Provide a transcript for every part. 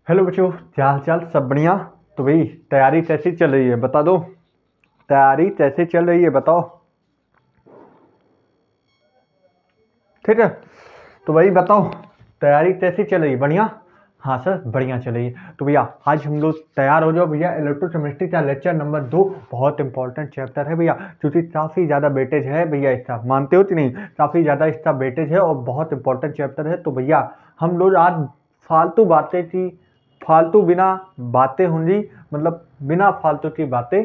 Hello बच्चों, क्या हाल चाल? सब बढ़िया? तो भाई तैयारी कैसी चल रही है बता दो। तैयारी कैसे चल रही है बताओ। ठीक है, तो भाई बताओ तैयारी कैसी चल रही है? बढ़िया। हाँ सर, बढ़िया चल रही है। तो भैया आज हम लोग तैयार हो जाओ भैया। इलेक्ट्रोकेमिस्ट्री का लेक्चर नंबर 2 बहुत इंपॉर्टेंट चैप्टर है भैया, क्योंकि काफ़ी ज़्यादा वेटेज है भैया इसका। मानते हो कि नहीं? काफ़ी ज़्यादा इसका वेटेज है और बहुत इंपॉर्टेंट चैप्टर है। तो भैया हम लोग आज फालतू बातें की, फालतू बिना बातें होंगी, मतलब बिना फालतू की बातें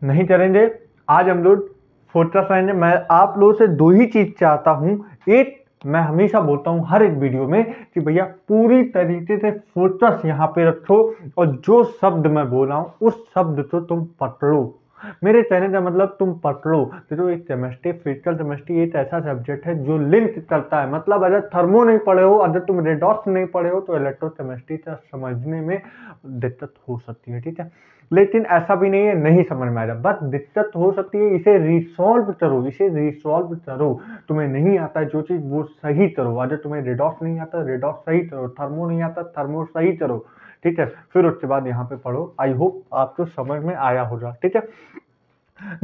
नहीं करेंगे। आज हम लोग फोकस करेंगे। मैं आप लोगों से दो ही चीज चाहता हूं। एक, मैं हमेशा बोलता हूं हर एक वीडियो में कि भैया पूरी तरीके से फोकस यहाँ पे रखो और जो शब्द मैं बोल रहा हूं उस शब्द को तुम पकड़ो। मेरे कहने का मतलब तुम पकड़ो। तो जो एक केमिस्ट्री, फिजिकल केमिस्ट्री एक ऐसा सब्जेक्ट है जो लिंक करता है। मतलब अगर थर्मो नहीं पढ़े हो, अगर तुम रेडॉक्स नहीं पढ़े हो, तो इलेक्ट्रोकेमिस्ट्री का समझने में दिक्कत हो सकती है। ठीक है, लेकिन ऐसा भी नहीं है नहीं समझ में आएगा, बस दिक्कत हो सकती है। इसे रिसॉल्व करो, इसे रिसॉल्व करो। तुम्हें नहीं आता जो चीज वो सही करो। अगर तुम्हें रेडॉक्स नहीं आता रेडॉक्स सही करो, थर्मो नहीं आता थर्मो सही करो। ठीक है, फिर उसके बाद यहाँ पे पढ़ो। आई होप आपको समझ में आया होगा। ठीक है,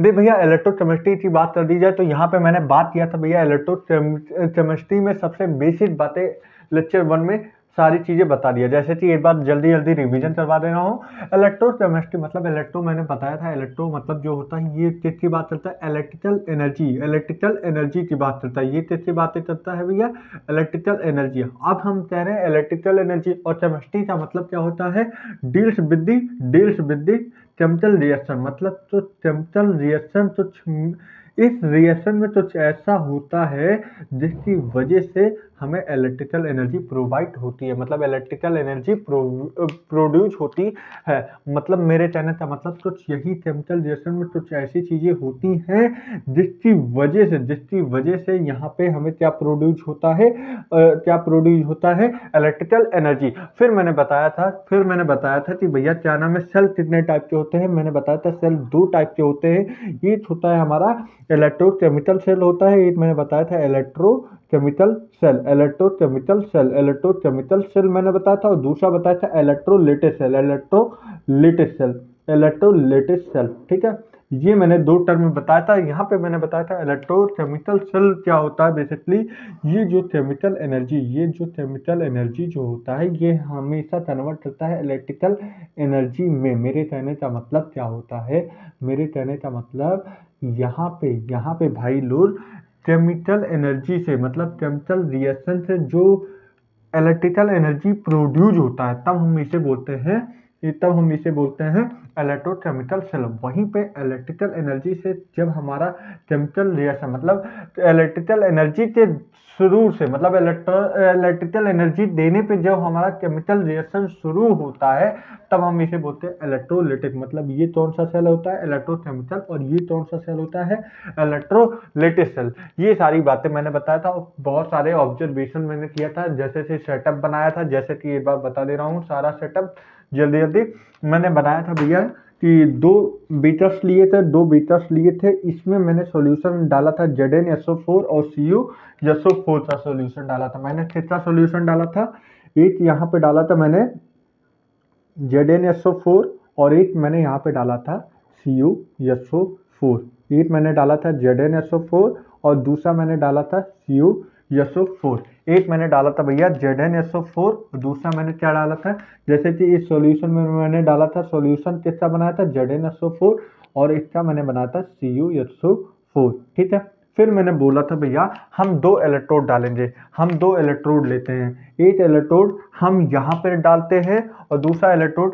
दे भैया इलेक्ट्रोकेमिस्ट्री की बात कर दी जाए तो यहाँ पे मैंने बात किया था भैया इलेक्ट्रोकेमिस्ट्री में सबसे बेसिक बातें लेक्चर 1 में सारी चीजें बता दिया। जैसे कि एक बार जल्दी जल्दी रिवीजन करवा देना हो। इलेक्ट्रोकेमिस्ट्री मतलब इलेक्ट्रो मैंने बताया था। इलेक्ट्रो मतलब जो होता है ये किसकी बात करता है? इलेक्ट्रिकल एनर्जी, इलेक्ट्रिकल एनर्जी की बात करता है। ये किसकी बातें करता है भैया? Electrical energy. अब हम कह रहे हैं इलेक्ट्रिकल एनर्जी, और केमिस्ट्री का मतलब क्या होता है? Deals with the chemical reaction. मतलब तो केमिकल रिएक्शन तो इस रिएक्शन में कुछ ऐसा होता है जिसकी वजह से हमें इलेक्ट्रिकल एनर्जी प्रोवाइड होती है। मतलब इलेक्ट्रिकल एनर्जी प्रोड्यूस होती है। मतलब मेरे कहने का मतलब कुछ यही केमिकल रिएक्शन में कुछ ऐसी चीजें होती हैं जिसकी वजह से यहाँ पे हमें क्या प्रोड्यूस होता है, क्या प्रोड्यूस होता है? Electrical energy. फिर मैंने बताया था कि भैया क्या नाम है, सेल कितने टाइप के होते हैं। मैंने बताया था सेल 2 टाइप के होते हैं। एक होता है हमारा इलेक्ट्रोकेमिकल सेल होता है, एक मैंने बताया था इलेक्ट्रोकेमिकल सेल। इलेक्ट्रोकेमिकल सेल मैंने बताया था, और दूसरा बताया था इलेक्ट्रोलेटिस सेल। ठीक है, ये मैंने 2 टर्म बताया था। यहाँ पे मैंने बताया था इलेक्ट्रोकेमिकल सेल क्या होता है बेसिकली। ये जो केमिकल एनर्जी जो होता है ये हमेशा कन्वर्ट करता है इलेक्ट्रिकल एनर्जी में। मेरे कहने का मतलब क्या होता है? मेरे कहने का मतलब यहाँ पे भाई लोग केमिकल एनर्जी से, मतलब केमिकल रिएक्शन से जो इलेक्ट्रिकल एनर्जी प्रोड्यूस होता है तब हम इसे बोलते हैं इलेक्ट्रोकेमिकल सेल। वहीं पे इलेक्ट्रिकल एनर्जी से जब हमारा केमिकल रिएक्शन, मतलब इलेक्ट्रिकल एनर्जी के शुरू से, मतलब इलेक्ट्रिकल एनर्जी देने पे जब हमारा केमिकल रिएक्शन शुरू होता है तब हम इसे बोलते हैं इलेक्ट्रोलिटिक। मतलब ये कौन सा सेल होता है? इलेक्ट्रोकेमिकल। और ये कौन सा सेल होता है? Electrolytic cell. ये सारी बातें मैंने बताया था। बहुत सारे ऑब्जर्वेशन मैंने किया था, जैसे से सेटअप बनाया था। जैसे कि एक बार बता दे रहा हूँ सारा सेटअप जल्दी जल्दी। मैंने बनाया था भैया कि 2 बीटर्स लिए थे। इसमें मैंने सॉल्यूशन डाला था ZnSO4 और CuSO4 का सॉल्यूशन डाला था। मैंने कितना सॉल्यूशन डाला था? एक यहाँ पे डाला था मैंने ZnSO4, और एक मैंने यहाँ पे डाला था CuSO4। एक मैंने डाला था ZnSO4 और दूसरा मैंने डाला था CuSO4। एक मैंने डाला था भैया ZnSO4 और दूसरा मैंने क्या डाला था? जैसे कि इस सॉल्यूशन में मैंने डाला था, सॉल्यूशन किसका बनाया था? ZnSO4, और इसका मैंने बनाया था CuSO4। ठीक है, फिर मैंने बोला था भैया हम 2 इलेक्ट्रोड डालेंगे। हम 2 इलेक्ट्रोड लेते हैं। एक इलेक्ट्रोड हम यहाँ पर डालते हैं और दूसरा इलेक्ट्रोड,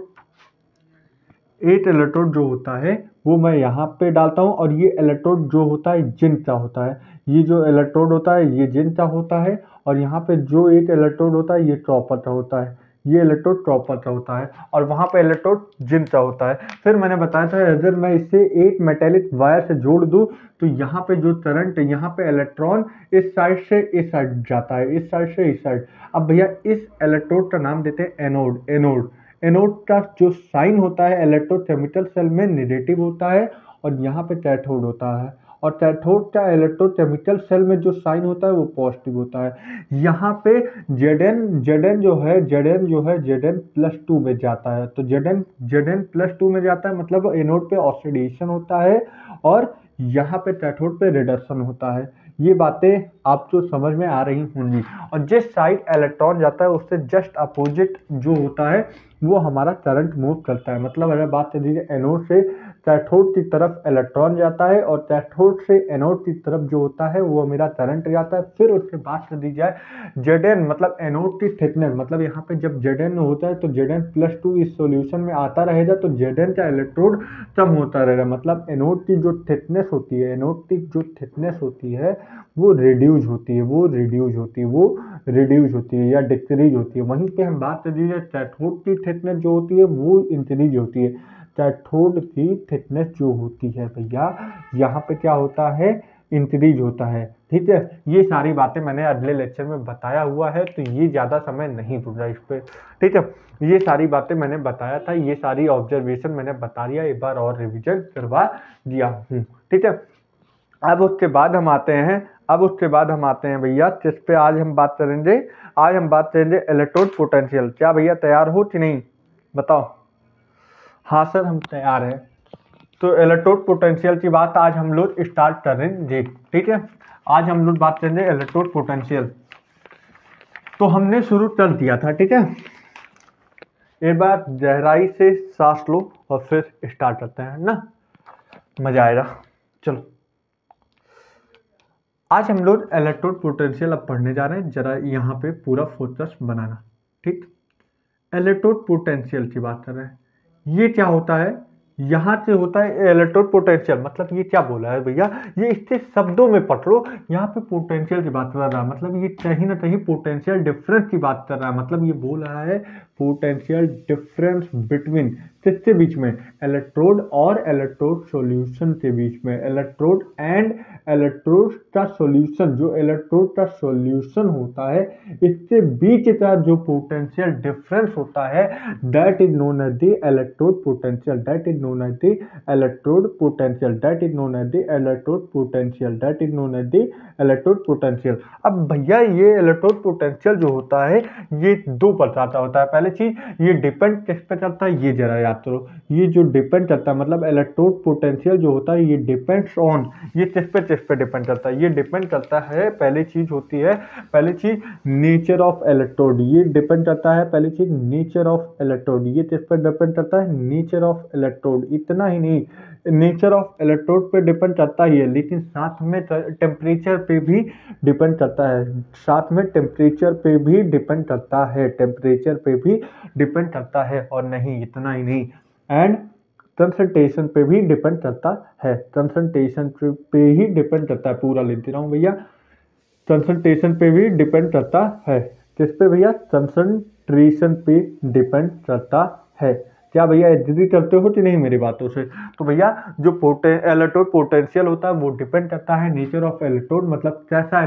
एक इलेक्ट्रोड जो होता है वो मैं यहाँ पे डालता हूँ, और ये इलेक्ट्रोड जो होता है जिंक का होता है। ये जो इलेक्ट्रोड होता है ये जिंक का होता है, और यहाँ पे जो एक इलेक्ट्रोड होता है ये कॉपर का होता है। ये इलेक्ट्रोड कॉपर का होता है और वहाँ पे इलेक्ट्रोड जिंक का होता है। फिर मैंने बताया था अगर मैं इसे एक मेटेलिक वायर से जोड़ दूँ तो यहाँ पे जो करंट है, यहाँ पे इलेक्ट्रॉन इस साइड से इस साइड जाता है, इस साइड से इस साइड। अब भैया इस इलेक्ट्रोड का नाम देते हैं एनोड। एनोड का जो साइन होता है इलेक्ट्रोकेमिकल सेल में नेगेटिव होता है, और यहाँ पे कैथोड होता है। और कैथोड का इलेक्ट्रोकेमिकल सेल में जो साइन होता है वो पॉजिटिव होता है। यहाँ पे Zn प्लस 2 में जाता है, तो Zn प्लस 2 में जाता है, मतलब एनोड पे ऑक्सीडेशन होता है और यहाँ पे कैथोड पे रिडक्शन होता है। ये बातें आपको समझ में आ रही होंगी। और जिस साइड इलेक्ट्रॉन जाता है उससे जस्ट अपोजिट जो होता है वो हमारा करंट मूव करता है। मतलब अगर बात कर दीजिए एनोड से कैथोड की तरफ इलेक्ट्रॉन जाता है और कैथोड से एनोड की तरफ जो होता है वो मेरा करंट जाता है। फिर उसके बात कर दी जाए Zn मतलब एनोड की थिकनेस, मतलब यहाँ पे जब Zn होता है तो Zn प्लस 2 इस सॉल्यूशन में आता रहेगा तो Zn का इलेक्ट्रोड कम होता रहेगा। मतलब एनोड की जो थिकनेस होती है, एनोड की जो थिकनेस होती है वो रिड्यूज होती है, वो रिड्यूज होती है या डिक्रीज होती है। वहीं पे हम बात कर दीजिए कैथोड की थिकनेस जो होती है वो इंक्रीज होती है। कैथोड की थिकनेस जो होती है भैया यहाँ पे क्या होता है, इंक्रीज होता है। ठीक है, ये सारी बातें मैंने अगले लेक्चर में बताया हुआ है तो ये ज़्यादा समय नहीं दूंगा इस पर। ठीक है, ये सारी बातें मैंने बताया था, ये सारी ऑब्जर्वेशन मैंने बता दिया, एक बार और रिविजन करवा दिया हूँ। ठीक है, अब उसके बाद हम आते हैं भैया किस पे आज हम बात करेंगे। आज हम बात करेंगे इलेक्ट्रोड पोटेंशियल। क्या भैया तैयार हो कि नहीं, बताओ। हाँ सर हम तैयार हैं। तो इलेक्ट्रोड पोटेंशियल की बात आज हम लोग स्टार्ट कर रहे हैं जी। ठीक है, आज हम लोग बात करेंगे इलेक्ट्रोड पोटेंशियल। तो हमने शुरू कर दिया था। ठीक है, एक बार गहराई से सांस लो और फिर स्टार्ट करते हैं ना, मजा आएगा। चलो, आज हम लोग इलेक्ट्रोड पोटेंशियल अब पढ़ने जा रहे हैं, जरा यहाँ पे पूरा फोकस बनाना। ठीक, इलेक्ट्रोड पोटेंशियल की बात कर रहे हैं। ये क्या होता है, यहाँ से होता है इलेक्ट्रोड पोटेंशियल। मतलब ये क्या बोला है भैया, ये इसके शब्दों में पढ़ लो। यहाँ पे पोटेंशियल की बात कर रहा है, मतलब ये कहीं ना कहीं पोटेंशियल डिफरेंस की बात कर रहा है। मतलब ये बोल रहा है पोटेंशियल डिफरेंस बिटवीन किसके बीच में, इलेक्ट्रोड और इलेक्ट्रोड सॉल्यूशन के बीच में। इलेक्ट्रोड एंड इलेक्ट्रोड का सॉल्यूशन, जो इलेक्ट्रोड का सॉल्यूशन होता है इसके बीच का जो पोटेंशियल डिफरेंस होता है that is known as the electrode potential. That is known as the electrode potential. That is known as the electrode potential. That is known as the electrode potential. अब भैया ये इलेक्ट्रोड पोटेंशियल जो होता है ये दो प्रकार का होता है। पहले चीज, ये डिपेंड किस पे करता है, ये जरा याद करो। ये जो डिपेंड करता है, मतलब इलेक्ट्रोड पोटेंशियल जो होता है ये डिपेंड्स ऑन, ये किस पे डिपेंड करता है, ये डिपेंड करता है, पहली चीज होती है, पहली चीज नेचर ऑफ इलेक्ट्रोड। ये डिपेंड करता है, पहली चीज नेचर ऑफ इलेक्ट्रोड। ये किस पे डिपेंड करता है, नेचर ऑफ इलेक्ट्रोड। इतना ही नहीं, नेचर ऑफ इलेक्ट्रोड पे डिपेंड करता ही है, लेकिन साथ में टेम्परेचर पे भी डिपेंड करता है। साथ में टेम्परेचर पे भी डिपेंड करता है, टेम्परेचर पे भी डिपेंड करता है। और नहीं, इतना ही नहीं, एंड कंसंट्रेशन पे भी डिपेंड करता है। कंसंट्रेशन पे ही डिपेंड करता है, पूरा लेते रहा हूँ भैया। कंसंट्रेशन पे भी डिपेंड करता है। किस पे भैया, कंसंट्रेशन पे डिपेंड करता है। क्या भैया एग्री करते हो कि नहीं मेरी बातों से। तो भैया जो इलेक्ट्रोड पोटेंशियल होता है वो डिपेंड करता है नेचर ऑफ इलेक्ट्रोड, मतलब कैसा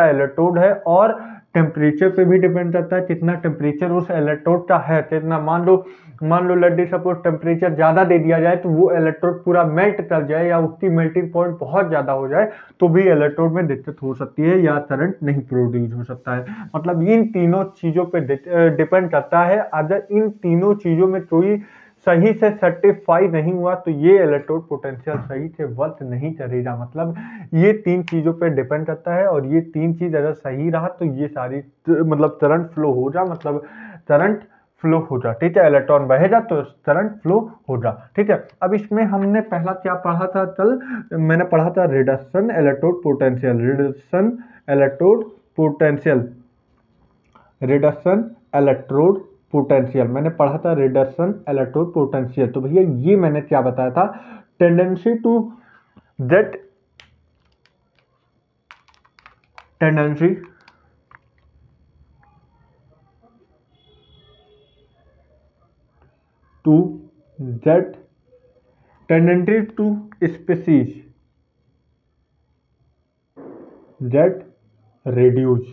इलेक्ट्रोड है और टेम्परेचर पे भी डिपेंड करता है, कितना टेम्परेचर उस इलेक्ट्रोड का है, कितना। मान लो लेट सपोज टेम्परेचर ज़्यादा दे दिया जाए तो वो इलेक्ट्रोड पूरा मेल्ट कर जाए या उसकी मेल्टिंग पॉइंट बहुत ज़्यादा हो जाए तो भी इलेक्ट्रोड में दिक्कत हो सकती है या करंट नहीं प्रोड्यूस हो सकता है। मतलब इन तीनों चीज़ों पे डिपेंड करता है। अगर इन तीनों चीज़ों में कोई सही से सर्टिफाई नहीं हुआ तो ये इलेक्ट्रोड पोटेंशियल सही से वर्क नहीं करेगा। मतलब ये तीन चीज़ों पे डिपेंड करता है और ये तीन चीज़ अगर सही रहा तो ये सारी मतलब करंट फ्लो हो जा, मतलब करंट फ्लो हो जा। ठीक है, इलेक्ट्रॉन बहेगा तो करंट फ्लो होगा। ठीक है, अब इसमें हमने पहला क्या पढ़ा था, कल मैंने पढ़ा था reduction electrode potential. Reduction electrode potential, reduction electrode potential मैंने पढ़ा था, रिडक्शन इलेक्ट्रोड पोटेंशियल। तो भैया ये मैंने क्या बताया था, tendency to get tendency to get tendency to species get reduce।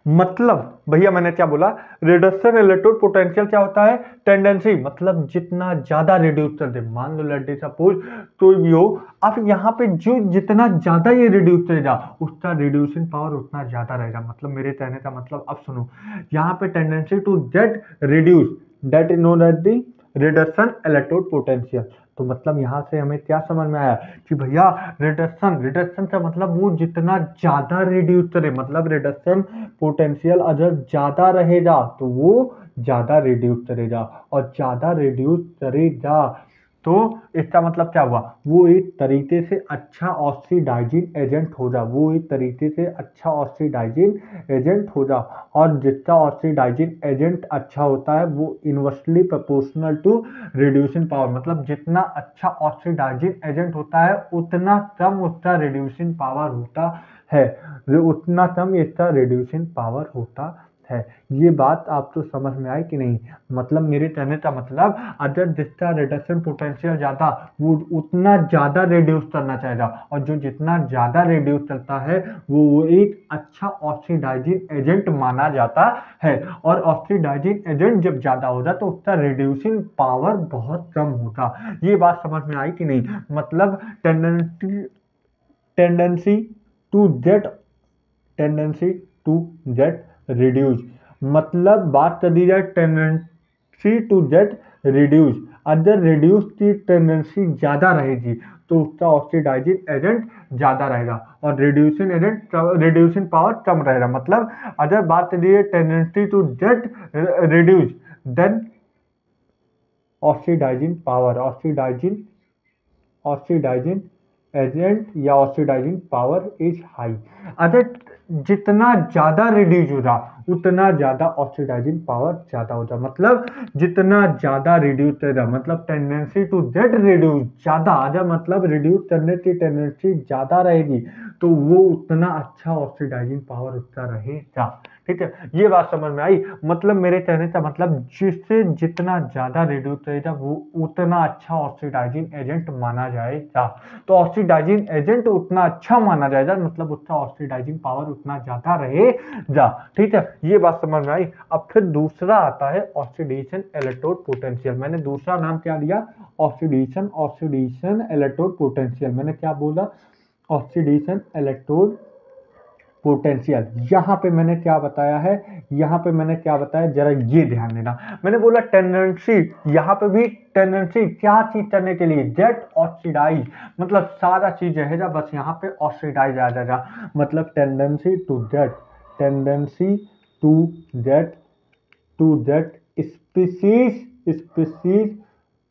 मतलब भैया मैंने क्या बोला, रिडक्शन इलेक्ट्रोड पोटेंशियल क्या होता है, टेंडेंसी, मतलब जितना ज्यादा रिड्यूस कर दे, मान लो लेट सपोज तो भी हो, अब यहाँ पे जो जितना ज्यादा ये रिड्यूस करेगा उसका रिड्यूसिंग पावर उतना ज्यादा रहेगा। मतलब मेरे कहने का मतलब, अब सुनो, यहाँ पे tendency to get reduce, that is known as the reduction electrode potential. तो मतलब यहाँ से हमें क्या समझ में आया कि भैया रिडक्शन, रिडक्शन का मतलब वो जितना ज्यादा रिड्यूस करे, मतलब रिडक्शन पोटेंशियल अगर ज्यादा रहेगा तो वो ज्यादा रिड्यूस करेगा, और ज्यादा रिड्यूस करेगा तो इसका मतलब क्या हुआ, वो एक तरीके से अच्छा ऑक्सीडाइजिंग एजेंट होगा, वो एक तरीके से अच्छा ऑक्सीडाइजिंग एजेंट होगा। और जितना ऑक्सीडाइजिंग एजेंट अच्छा होता है वो inversely proportional to reducing power, मतलब जितना अच्छा ऑक्सीडाइजिंग एजेंट होता है उतना कम उसका रिड्यूसिंग पावर होता है, उतना कम इसका रिड्यूसिंग पावर होता है। ये बात आपको समझ में आई कि नहीं? मतलब मेरे कहने का मतलब, अगर जिसका रिडक्शन पोटेंशियल ज्यादा, वो उतना ज्यादा रिड्यूस करना चाहेगा, और जो जितना ज्यादा रिड्यूस करता है वो एक अच्छा ऑक्सीडाइजिंग एजेंट माना जाता है। और ऑक्सीडाइजिंग एजेंट जब ज्यादा होगा तो उसका रिड्यूसिंग पावर बहुत कम होगा। ये बात समझ में आई कि नहीं? मतलब tendency to get, tendency to get reduce, मतलब बात कर दी जाए टेंडेंसी टू गेट रिड्यूस, अगर रिड्यूस की टेंडेंसी ज्यादा रहेगी तो उसका ऑक्सीडाइजिंग एजेंट ज्यादा रहेगा, और रिड्यूसिंग एजेंट, रिड्यूसिंग पावर कम रहेगा। मतलब अगर बात कर दी जाए tendency to get reduce, then oxidising power, oxidising agent या ऑक्सीडाइजिंग पावर इज हाई। अगर जितना ज्यादा रिड्यूस होगा उतना ज्यादा ऑक्सीडाइजिंग पावर ज्यादा होगा। मतलब जितना ज्यादा रिड्यूस करेगा, मतलब टेंडेंसी टू गेट रिड्यूस ज्यादा, अगर मतलब रिड्यूस करने की टेंडेंसी ज्यादा रहेगी तो वो उतना अच्छा ऑक्सीडाइजिंग पावर उसका रहेगा। ठीक है, ये बात समझ में आई? मतलब मेरे कहने का मतलब, जिससे जितना ज्यादा रिड्यूस करेगा वो उतना अच्छा ऑक्सीडाइजिंग एजेंट माना जाएगा। तो ऑक्सीडाइजिंग एजेंट उतना अच्छा माना जाएगा, मतलब उसका ऑक्सीडाइजिंग पावर उतना ज्यादा रहेगा। ठीक है, ये बात समझ में आई? अब फिर दूसरा आता है ऑक्सीडेशन इलेक्ट्रोड पोटेंशियल। मैंने दूसरा नाम क्या दिया, ऑक्सीडेशन, ऑक्सीडेशन इलेक्ट्रोड पोटेंशियल। मैंने क्या बोला, ऑक्सीडेशन इलेक्ट्रोड पोटेंशियल। यहाँ पे मैंने क्या बताया है, यहाँ पे मैंने क्या बताया, जरा ये ध्यान देना। मैंने बोला टेंडेंसी, यहाँ पे भी टेंडेंसी क्या चीज करने के लिए, गेट ऑक्सीडाइज, मतलब सारा चीज रहेगा, बस यहाँ पे ऑक्सीडाइज आ जाएगा। मतलब tendency to get, tendency to get, to get species, species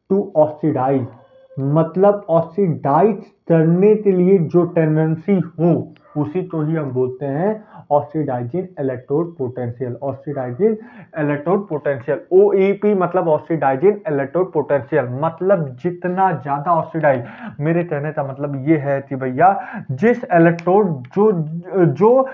to oxidise, मतलब ऑक्सीडाइज करने के लिए जो टेंडेंसी हो उसी को ही हम बोलते हैं oxidizing electrode potential, oxidizing electrode potential. OEP मतलब ऑक्सीडाइजिंग इलेक्ट्रोड पोटेंशियल, मतलब जितना ज्यादा ऑक्सीडाइज। मेरे कहने का मतलब ये है कि भैया जिस इलेक्ट्रोड, जो जो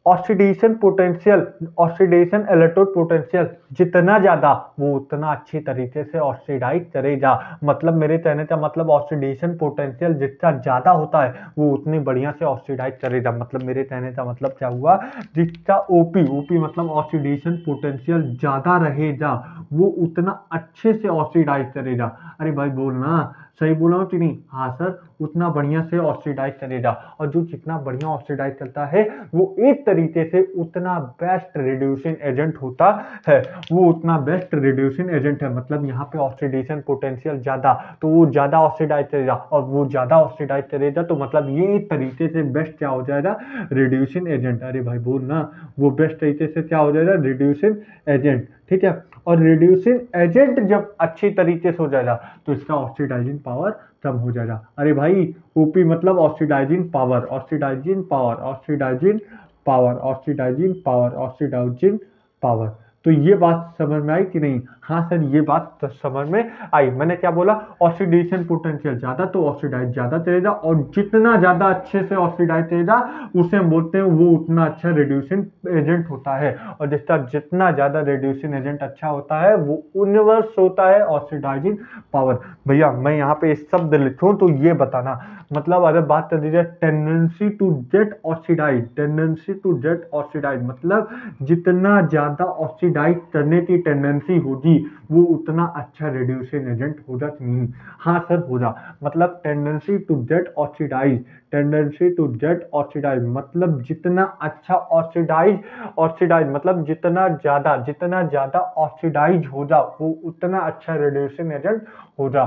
oxidation potential, oxidation electrode potential जितना ज्यादा, वो उतना अच्छी तरीके से ऑक्सीडाइज करेगा। मतलब मेरे कहने का मतलब, ऑक्सीडेशन पोटेंशियल जितना ज्यादा होता है वो उतनी बढ़िया से ऑक्सीडाइज करेगा। मतलब मेरे कहने का मतलब क्या हुआ, जितना ओपी, ओपी मतलब ऑक्सीडेशन पोटेंशियल ज्यादा रहेगा वो उतना अच्छे से ऑक्सीडाइज करेगा। अरे भाई बोलना, सही बोला हूँ कि नहीं? हाँ सर, उतना बढ़िया से ऑक्सीडाइज करेगा, और जो जितना बढ़िया ऑक्सीडाइज करता है वो एक तरीके से उतना बेस्ट रिड्यूसिंग एजेंट होता है, वो उतना बेस्ट रिड्यूसिंग एजेंट है। मतलब यहाँ पे ऑक्सीडेशन पोटेंशियल ज्यादा, तो वो ज्यादा ऑक्सीडाइज करेगा, और वो ज्यादा ऑक्सीडाइज करेगा तो मतलब ये एक तरीके से बेस्ट क्या हो जाएगा, रिड्यूसिंग एजेंट। अरे भाई बोल ना, वो बेस्ट तरीके से क्या हो जाएगा, रिड्यूसिंग एजेंट। ठीक है, और रिड्यूसिंग एजेंट जब अच्छी तरीके से हो जाएगा तो इसका ऑक्सीडाइजिंग पावर कम हो जाएगा। अरे भाई ओपी मतलब oxidising power, oxidising power, oxidising power, oxidising power, oxidising power. तो ये बात समझ में आई कि नहीं? हाँ सर, ये बात तो समझ में आई। मैंने क्या बोला? ऑक्सीडेशन पोटेंशियल ज़्यादा तो ऑक्सीडाइज ज़्यादा चलेगा, और जितना ज़्यादा अच्छे से ऑक्सीडाइज चलेगा उसे हम बोलते हैं वो उतना अच्छा रिड्यूसिंग एजेंट होता है। और जिसका जितना ज़्यादा रिड्यूसिंग एजेंट अच्छा होता है वो यूनिवर्स होता है ऑक्सीडाइजिंग पावर। भैया मैं यहाँ पे शब्द लिखूँ तो ये बताना, मतलब अगर बात कर दी जाए tendency to get oxidise, tendency to get oxidise मतलब जितना ज़्यादा ऑक्सीडाइज करने की टेंडेंसी होगी वो उतना अच्छा रिड्यूसिंग एजेंट होगा कि नहीं? हाँ सर होगा। मतलब tendency to get oxidise, tendency to get oxidise मतलब जितना अच्छा ऑक्सीडाइज, ऑक्सीडाइज मतलब जितना ज़्यादा ऑक्सीडाइज होगा वो उतना अच्छा रिड्यूसिंग एजेंट होगा।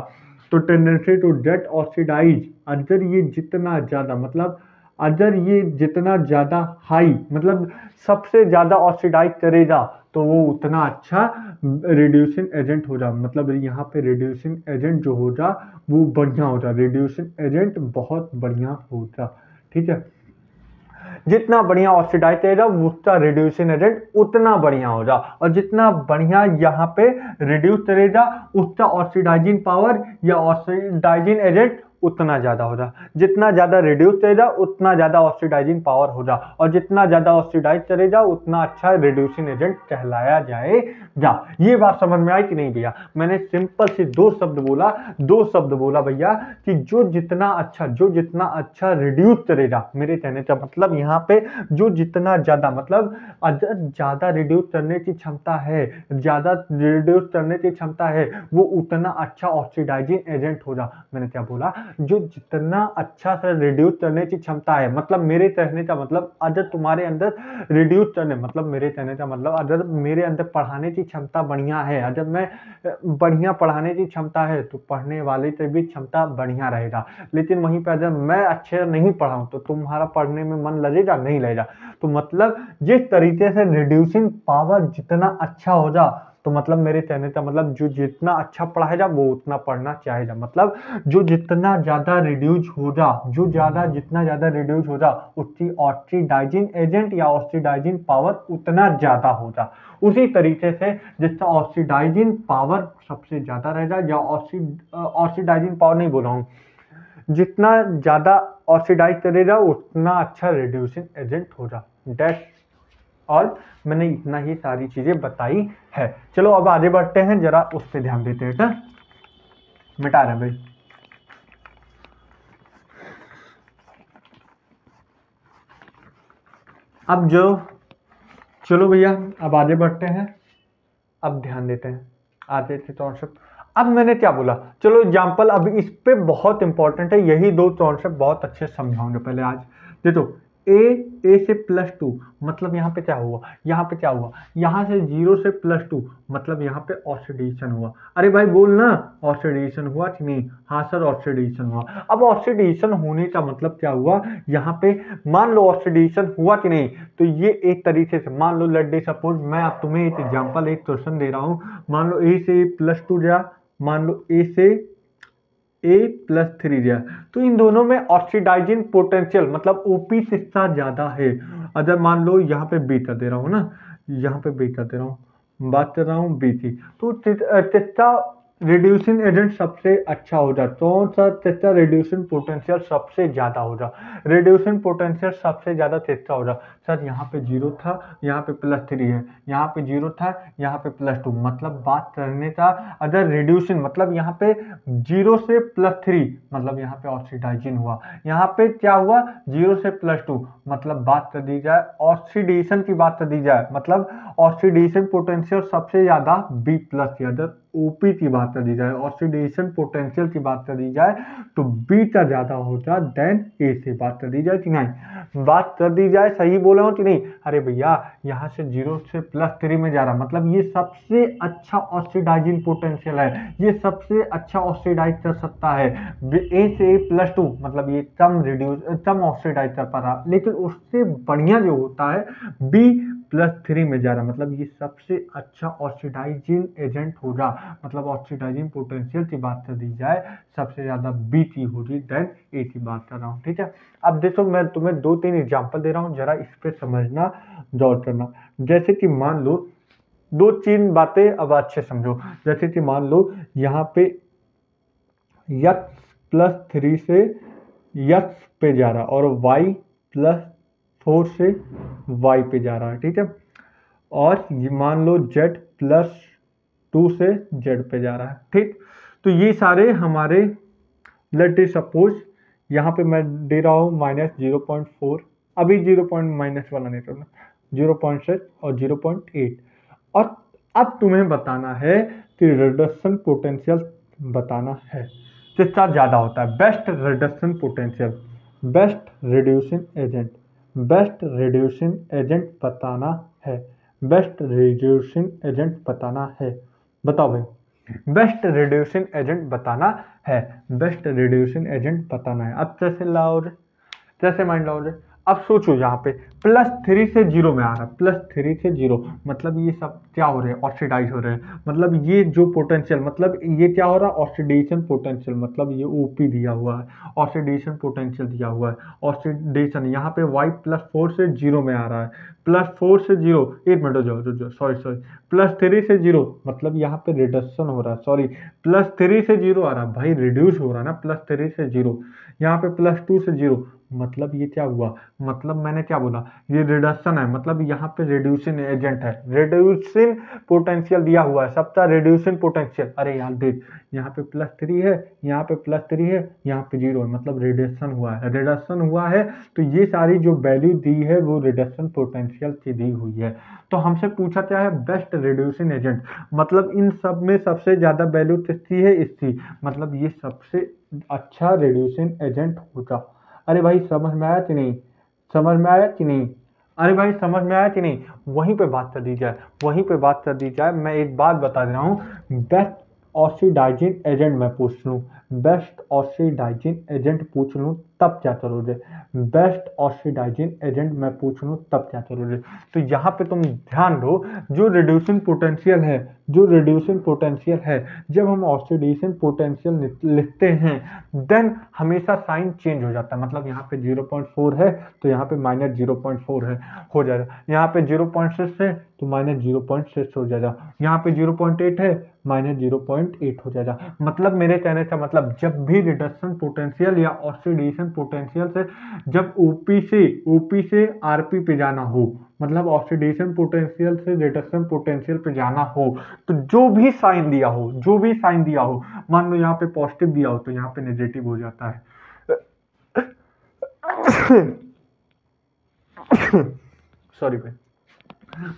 तो टेंडेंसी टू गेट ऑक्सीडाइज, अगर ये जितना ज़्यादा मतलब अगर ये जितना ज़्यादा हाई मतलब सबसे ज़्यादा ऑक्सीडाइज करेगा तो वो उतना अच्छा रिड्यूसिंग एजेंट होगा। मतलब यहाँ पे रिड्यूसिंग एजेंट जो होगा वो बढ़िया होगा, रिड्यूसिंग एजेंट बहुत बढ़िया होगा। ठीक है, जितना बढ़िया ऑक्सीडाइज करेगा उसका रिड्यूसिंग एजेंट उतना बढ़िया होगा, और जितना बढ़िया यहाँ पे रिड्यूस करेगा उसका ऑक्सीडाइजिंग पावर या ऑक्सीडाइजिंग एजेंट उतना ज़्यादा होगा। जितना ज़्यादा रिड्यूस करेगा उतना ज़्यादा ऑक्सीडाइजिंग पावर होगा, और जितना ज़्यादा ऑक्सीडाइज करेगा उतना अच्छा रिड्यूसिंग एजेंट कहलाया जाएगा। ये बात समझ में आई कि नहीं भैया? मैंने सिंपल से दो शब्द बोला भैया कि जो जितना अच्छा रिड्यूस करेगा, मेरे कहने का मतलब यहाँ पे जो जितना ज़्यादा मतलब ज़्यादा रिड्यूस करने की क्षमता है, ज़्यादा रिड्यूस करने की क्षमता है वो उतना अच्छा ऑक्सीडाइजिंग एजेंट होगा। मैंने क्या बोला? जो जितना अच्छा से रिड्यूस करने की क्षमता है, मतलब मेरे कहने का मतलब अगर तुम्हारे अंदर रिड्यूस करने मतलब मेरे कहने का मतलब अगर मेरे अंदर पढ़ाने की क्षमता बढ़िया है, अगर मैं बढ़िया पढ़ाने की क्षमता है तो पढ़ने वाले की भी क्षमता बढ़िया रहेगा। लेकिन वहीं पर अगर मैं अच्छे नहीं पढ़ाऊँ तो तुम्हारा पढ़ने में मन लगेगा नहीं लगेगा। तो मतलब जिस तरीके से रिड्यूसिंग पावर जितना अच्छा होगा तो मतलब मेरे कहने का मतलब जो जितना अच्छा पढ़ाएगा वो उतना पढ़ना चाहेगा। मतलब जो जितना ज़्यादा रिड्यूस होगा, जितना ज़्यादा रिड्यूस होगा उसकी ऑक्सीडाइजिंग एजेंट या ऑक्सीडाइजिंग पावर उतना ज़्यादा होगा। उसी तरीके से जिसका ऑक्सीडाइजिंग पावर सबसे ज़्यादा रहेगा, या ऑक्सीडाइजिंग पावर नहीं बोल रहा हूँ, जितना ज़्यादा ऑक्सीडाइज करेगा उतना अच्छा रिड्यूसिंग एजेंट होगा। डैश और मैंने इतना ही सारी चीज़ें बताई है। चलो अब आगे बढ़ते हैं, जरा उस पर ध्यान देते हैं। मिटा रहे भाई। अब जो चलो भैया अब आगे बढ़ते हैं, अब ध्यान देते हैं आगे के कॉन्सेप्ट। अब मैंने क्या बोला, चलो एग्जाम्पल, अब इस पे बहुत इंपॉर्टेंट है, यही दो कॉन्सेप्ट बहुत अच्छे से समझाऊंगे। पहले आज देखो ए से +2 मतलब यहाँ पे क्या हुआ, यहाँ से 0 से +2 मतलब यहाँ पे ऑक्सीडेशन हुआ। अरे भाई बोल ना, ऑक्सीडेशन हुआ कि नहीं? हाँ सर ऑक्सीडेशन हुआ। अब ऑक्सीडेशन होने का मतलब क्या हुआ, यहाँ पे मान लो ऑक्सीडेशन हुआ कि नहीं, तो ये एक तरीके से मान लो लेट डे सपोज मैं अब तुम्हें एक एग्जांपल एक क्वेश्चन दे रहा हूँ। मान लो ए से +2 गया, मान लो ए से A+3 गया, तो इन दोनों में ऑक्सीडाइजिंग पोटेंशियल मतलब ओपी कितना ज्यादा है। अगर मान लो यहाँ पे बी कर दे रहा हूँ ना, यहाँ पे बी कर दे रहा हूँ, बात कर रहा हूँ बी की, तो कितना रिड्यूसिंग एजेंट सबसे अच्छा होगा, कौन सा कितना रिड्यूसिंग पोटेंशियल सबसे ज्यादा होगा, रिड्यूसिंग पोटेंशियल सबसे ज्यादा कितना होगा? सर यहाँ पे 0 था, यहाँ पे +3 है, यहाँ पे 0 था, यहाँ पे +2 मतलब बात करने का अगर रिड्यूसिंग मतलब यहाँ पे 0 से +3 मतलब यहाँ पे ऑक्सीडाइजिंग हुआ, यहाँ पे क्या हुआ 0 से +2 मतलब बात कर दी जाए ऑक्सीडेशन की बात कर दी जाए, मतलब ऑक्सीडेशन पोटेंशियल सबसे ज्यादा B+ की, अगर ओपी की बात कर दी जाए, ऑक्सीडेशन पोटेंशियल की बात कर दी जाए तो बी का ज्यादा होता देन ए से बात कर दी जाए कि नहीं? बात कर दी जाए, सही बोला हूं कि नहीं? अरे भैया यहाँ से 0 से +3 में जा रहा, मतलब ये सबसे अच्छा ऑक्सीडाइजिंग पोटेंशियल है, ये सबसे अच्छा ऑक्सीडाइज कर सकता है। ए से +2 मतलब ये कम ऑक्सीडाइज कर पा रहा, लेकिन उससे बढ़िया जो होता है B+3 में जा रहा, मतलब ये सबसे अच्छा ऑक्सीडाइजिंग एजेंट होगा। मतलब ऑक्सीडाइजिंग पोटेंशियल की बात कर दी जाए सबसे ज्यादा बी की होगी देन ए की बात कर रहा हूँ। ठीक है, अब देखो मैं तुम्हें 2-3 एग्जांपल दे रहा हूँ, जरा इस पे समझना गौर करना। जैसे कि मान लो दो तीन बातें अब अच्छे समझो। जैसे कि मान लो यहाँ पे x+3 से x पे जा रहा और y+4 से y पे जा रहा है, ठीक है। और ये मान लो z+2 से z पे जा रहा है, ठीक। तो ये सारे हमारे, लेट इज सपोज यहाँ पे मैं दे रहा हूँ -0.4, अभी 0. माइनस वाला नहीं करना, 0.6 और 0.8। और अब तुम्हें बताना है कि रिडक्शन पोटेंशियल बताना है किसका ज़्यादा होता है। Best reduction potential, best reducing agent, best reducing agent बताना है, बेस्ट रिड्यूसिंग एजेंट बताना है। बताओ भाई, बेस्ट रिड्यूसिंग एजेंट बताना है, बेस्ट रिड्यूसिंग एजेंट बताना है। अब कैसे लाओगे, कैसे माइंड लाओगे। अब सोचो यहाँ पे +3 से 0 में आ रहा है, +3 से 0 मतलब ये सब क्या हो रहे हैं, ऑक्सीडाइज हो रहे हैं। मतलब ये जो पोटेंशियल, मतलब ये क्या हो रहा है, ऑक्सीडेशन पोटेंशियल, मतलब ये ओपी दिया हुआ है, ऑक्सीडेशन पोटेंशियल दिया हुआ है, ऑक्सीडेशन। यहाँ पे y+4 से 0 में आ रहा है, +4 से 0, 1 मिनट हो जाओ, सॉरी +3 से 0 मतलब यहाँ पे रिडक्शन हो रहा है, सॉरी +3 से 0 आ रहा है भाई, रिड्यूस हो रहा है ना, +3 से 0। यहाँ पे +2 से 0 मतलब ये क्या हुआ, मतलब मैंने क्या बोला, ये रिडक्शन है, मतलब यहाँ पे रिड्यूसिंग एजेंट है, रिड्यूसिंग पोटेंशियल दिया हुआ है, सबका रिड्यूसिंग पोटेंशियल। अरे यार देख, यहाँ पे +3 है, यहाँ पे +3 है, यहाँ पे 0 है, मतलब रिडक्शन हुआ है, रिडक्शन हुआ है। तो ये सारी जो वैल्यू दी है वो रिडक्शन पोटेंशियल की दी हुई है। तो हमसे पूछा क्या है, बेस्ट रिड्यूसिंग एजेंट, मतलब इन सब में सबसे ज्यादा वैल्यू किसकी है, इसकी, मतलब ये सबसे अच्छा रिड्यूसिंग एजेंट होगा। अरे भाई समझ में आया कि नहीं, समझ में आया कि नहीं, अरे भाई समझ में आया कि नहीं। वहीं पे बात कर दी जाए, वहीं पे बात कर दी जाए। मैं एक बात बता दे रहा हूँ, बेस्ट ऑक्सीडाइजिंग एजेंट मैं पूछ लूँ, बेस्ट ऑक्सीडाइजिंग एजेंट पूछ लूँ तब क्या करोगे, बेस्ट ऑक्सीडाइजिंग एजेंट मैं पूछ लूँ तब क्या करोगे। तो यहाँ पे तुम ध्यान दो, जो रिड्यूसिंग पोटेंशियल है, जो रिड्यूसिंग पोटेंशियल है, जब हम ऑक्सीडेशन पोटेंशियल लिखते हैं देन हमेशा साइन चेंज हो जाता है। मतलब यहाँ पे 0.4 है तो यहाँ पे -0.4 है, हो जाएगा। यहाँ पे 0.6 है तो -0.6 हो जाएगा, यहाँ पे 0.8 है -0.8 हो जाएगा। मतलब मेरे कहने का मतलब, जब भी रिडक्शन पोटेंशियल या ऑक्सीडेशन पोटेंशियल से, जब ओपी से आरपी पे जाना हो, मतलब ऑक्सीडेशन पोटेंशियल से रिडक्शन पोटेंशियल पे जाना हो, तो जो भी साइन दिया हो, जो भी साइन दिया हो, मान लो यहाँ पे पॉजिटिव दिया हो तो यहाँ पे नेगेटिव हो जाता है। सॉरी भाई,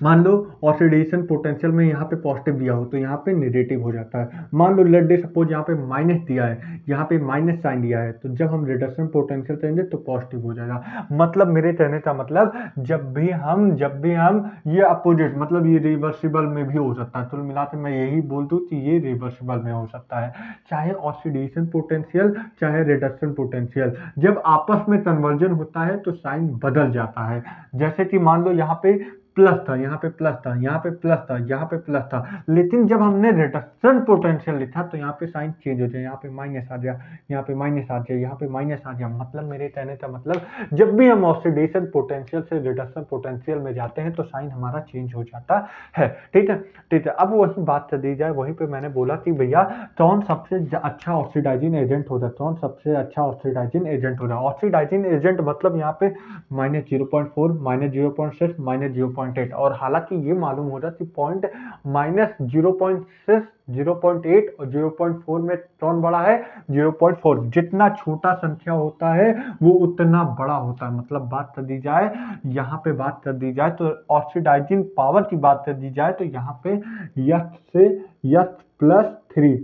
मान लो ऑक्सीडेशन पोटेंशियल में यहाँ पे पॉजिटिव दिया हो तो यहाँ पे नेगेटिव हो जाता है। मान लो लेट डे सपोज यहाँ पे माइनस दिया है, यहाँ पे माइनस साइन दिया है, तो जब हम रिडक्शन पोटेंशियल करेंगे तो पॉजिटिव हो जाएगा। मतलब मेरे कहने का मतलब, जब भी हम ये अपोजिट, मतलब ये रिवर्सिबल में भी हो सकता है। तो मिला के मैं यही बोल दूँ कि ये रिवर्सिबल में हो सकता है, चाहे ऑक्सीडेशन पोटेंशियल चाहे रिडक्शन पोटेंशियल, जब आपस में कन्वर्जन होता है तो साइन बदल जाता है। जैसे कि मान लो यहाँ पे प्लस था, यहाँ पे प्लस था, यहाँ पे प्लस था, यहाँ पे प्लस था, लेकिन जब हमने रिडक्शन पोटेंशियल लिखा तो यहाँ पे साइन चेंज हो जाए, यहाँ पे माइनस आ गया, यहाँ पे माइनस आ गया, यहाँ पे माइनस आ गया। मतलब मेरे कहने का मतलब, जब भी हम ऑक्सीडेशन पोटेंशियल से रिडक्शन पोटेंशियल में जाते हैं तो साइन हमारा चेंज हो जाता है। ठीक है, ठीक है। अब वही बात कर दी जाए, वहीं पे मैंने बोला कि भैया कौन सबसे अच्छा ऑक्सीडाइजिंग एजेंट होता है, कौन सबसे अच्छा ऑक्सीडाइजिंग एजेंट होता है। ऑक्सीडाइजिंग एजेंट मतलब यहाँ पे -0.4, -0.6, -0.8, और हालांकि ये मालूम हो रहा कि पॉइंट -0.6, 0.8 और 0.4 में कौन बड़ा है, 0.4। जितना छोटा संख्या होता है वो उतना बड़ा होता है। मतलब बात कर दी जाए, यहाँ पे बात कर दी जाए तो ऑक्सीडाइजिंग पावर की बात कर दी जाए तो यहाँ पे यथ से यथ+3,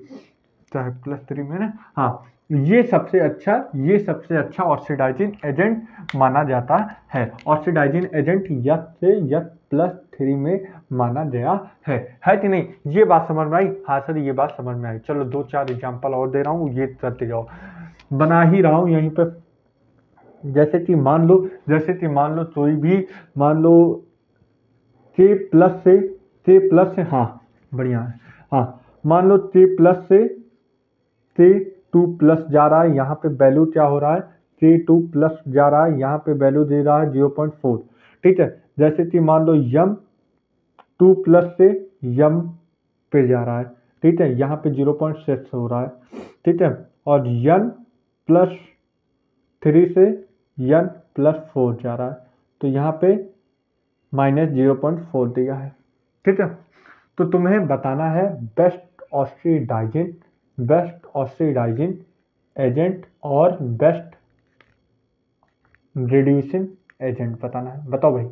चाहे +3 में ना, हाँ, ये सबसे अच्छा ऑक्सीडाइजिंग एजेंट माना जाता है। ऑक्सीडाइजिंग एजेंट यथ से यथ+3 में माना गया है कि नहीं। ये बात समझ में आई, हाँ सर ये बात समझ में आई। चलो 2-4 एग्जांपल और दे रहा हूँ, ये करते जाओ, बना ही रहा हूँ यहीं पर। जैसे कि मान लो कोई भी, मान लो K+ से, हाँ बढ़िया है, हाँ मान लो K2+ जा रहा है, यहाँ पे वैल्यू क्या हो रहा है, K2+ जा रहा है, यहाँ पे वैल्यू दे रहा है 0.4। ठीक है, जैसे कि मान लो M2+ से यम पे जा रहा है, ठीक है, यहाँ पे 0.6 हो रहा है, ठीक है, और यन प्लस 3 से यन प्लस 4 जा रहा है, तो यहाँ पे -0.4 दिया है, ठीक है। तो तुम्हें बताना है बेस्ट ऑक्सीडाइजिंग एजेंट और बेस्ट रिड्यूसिंग एजेंट बताना है। बताओ भाई,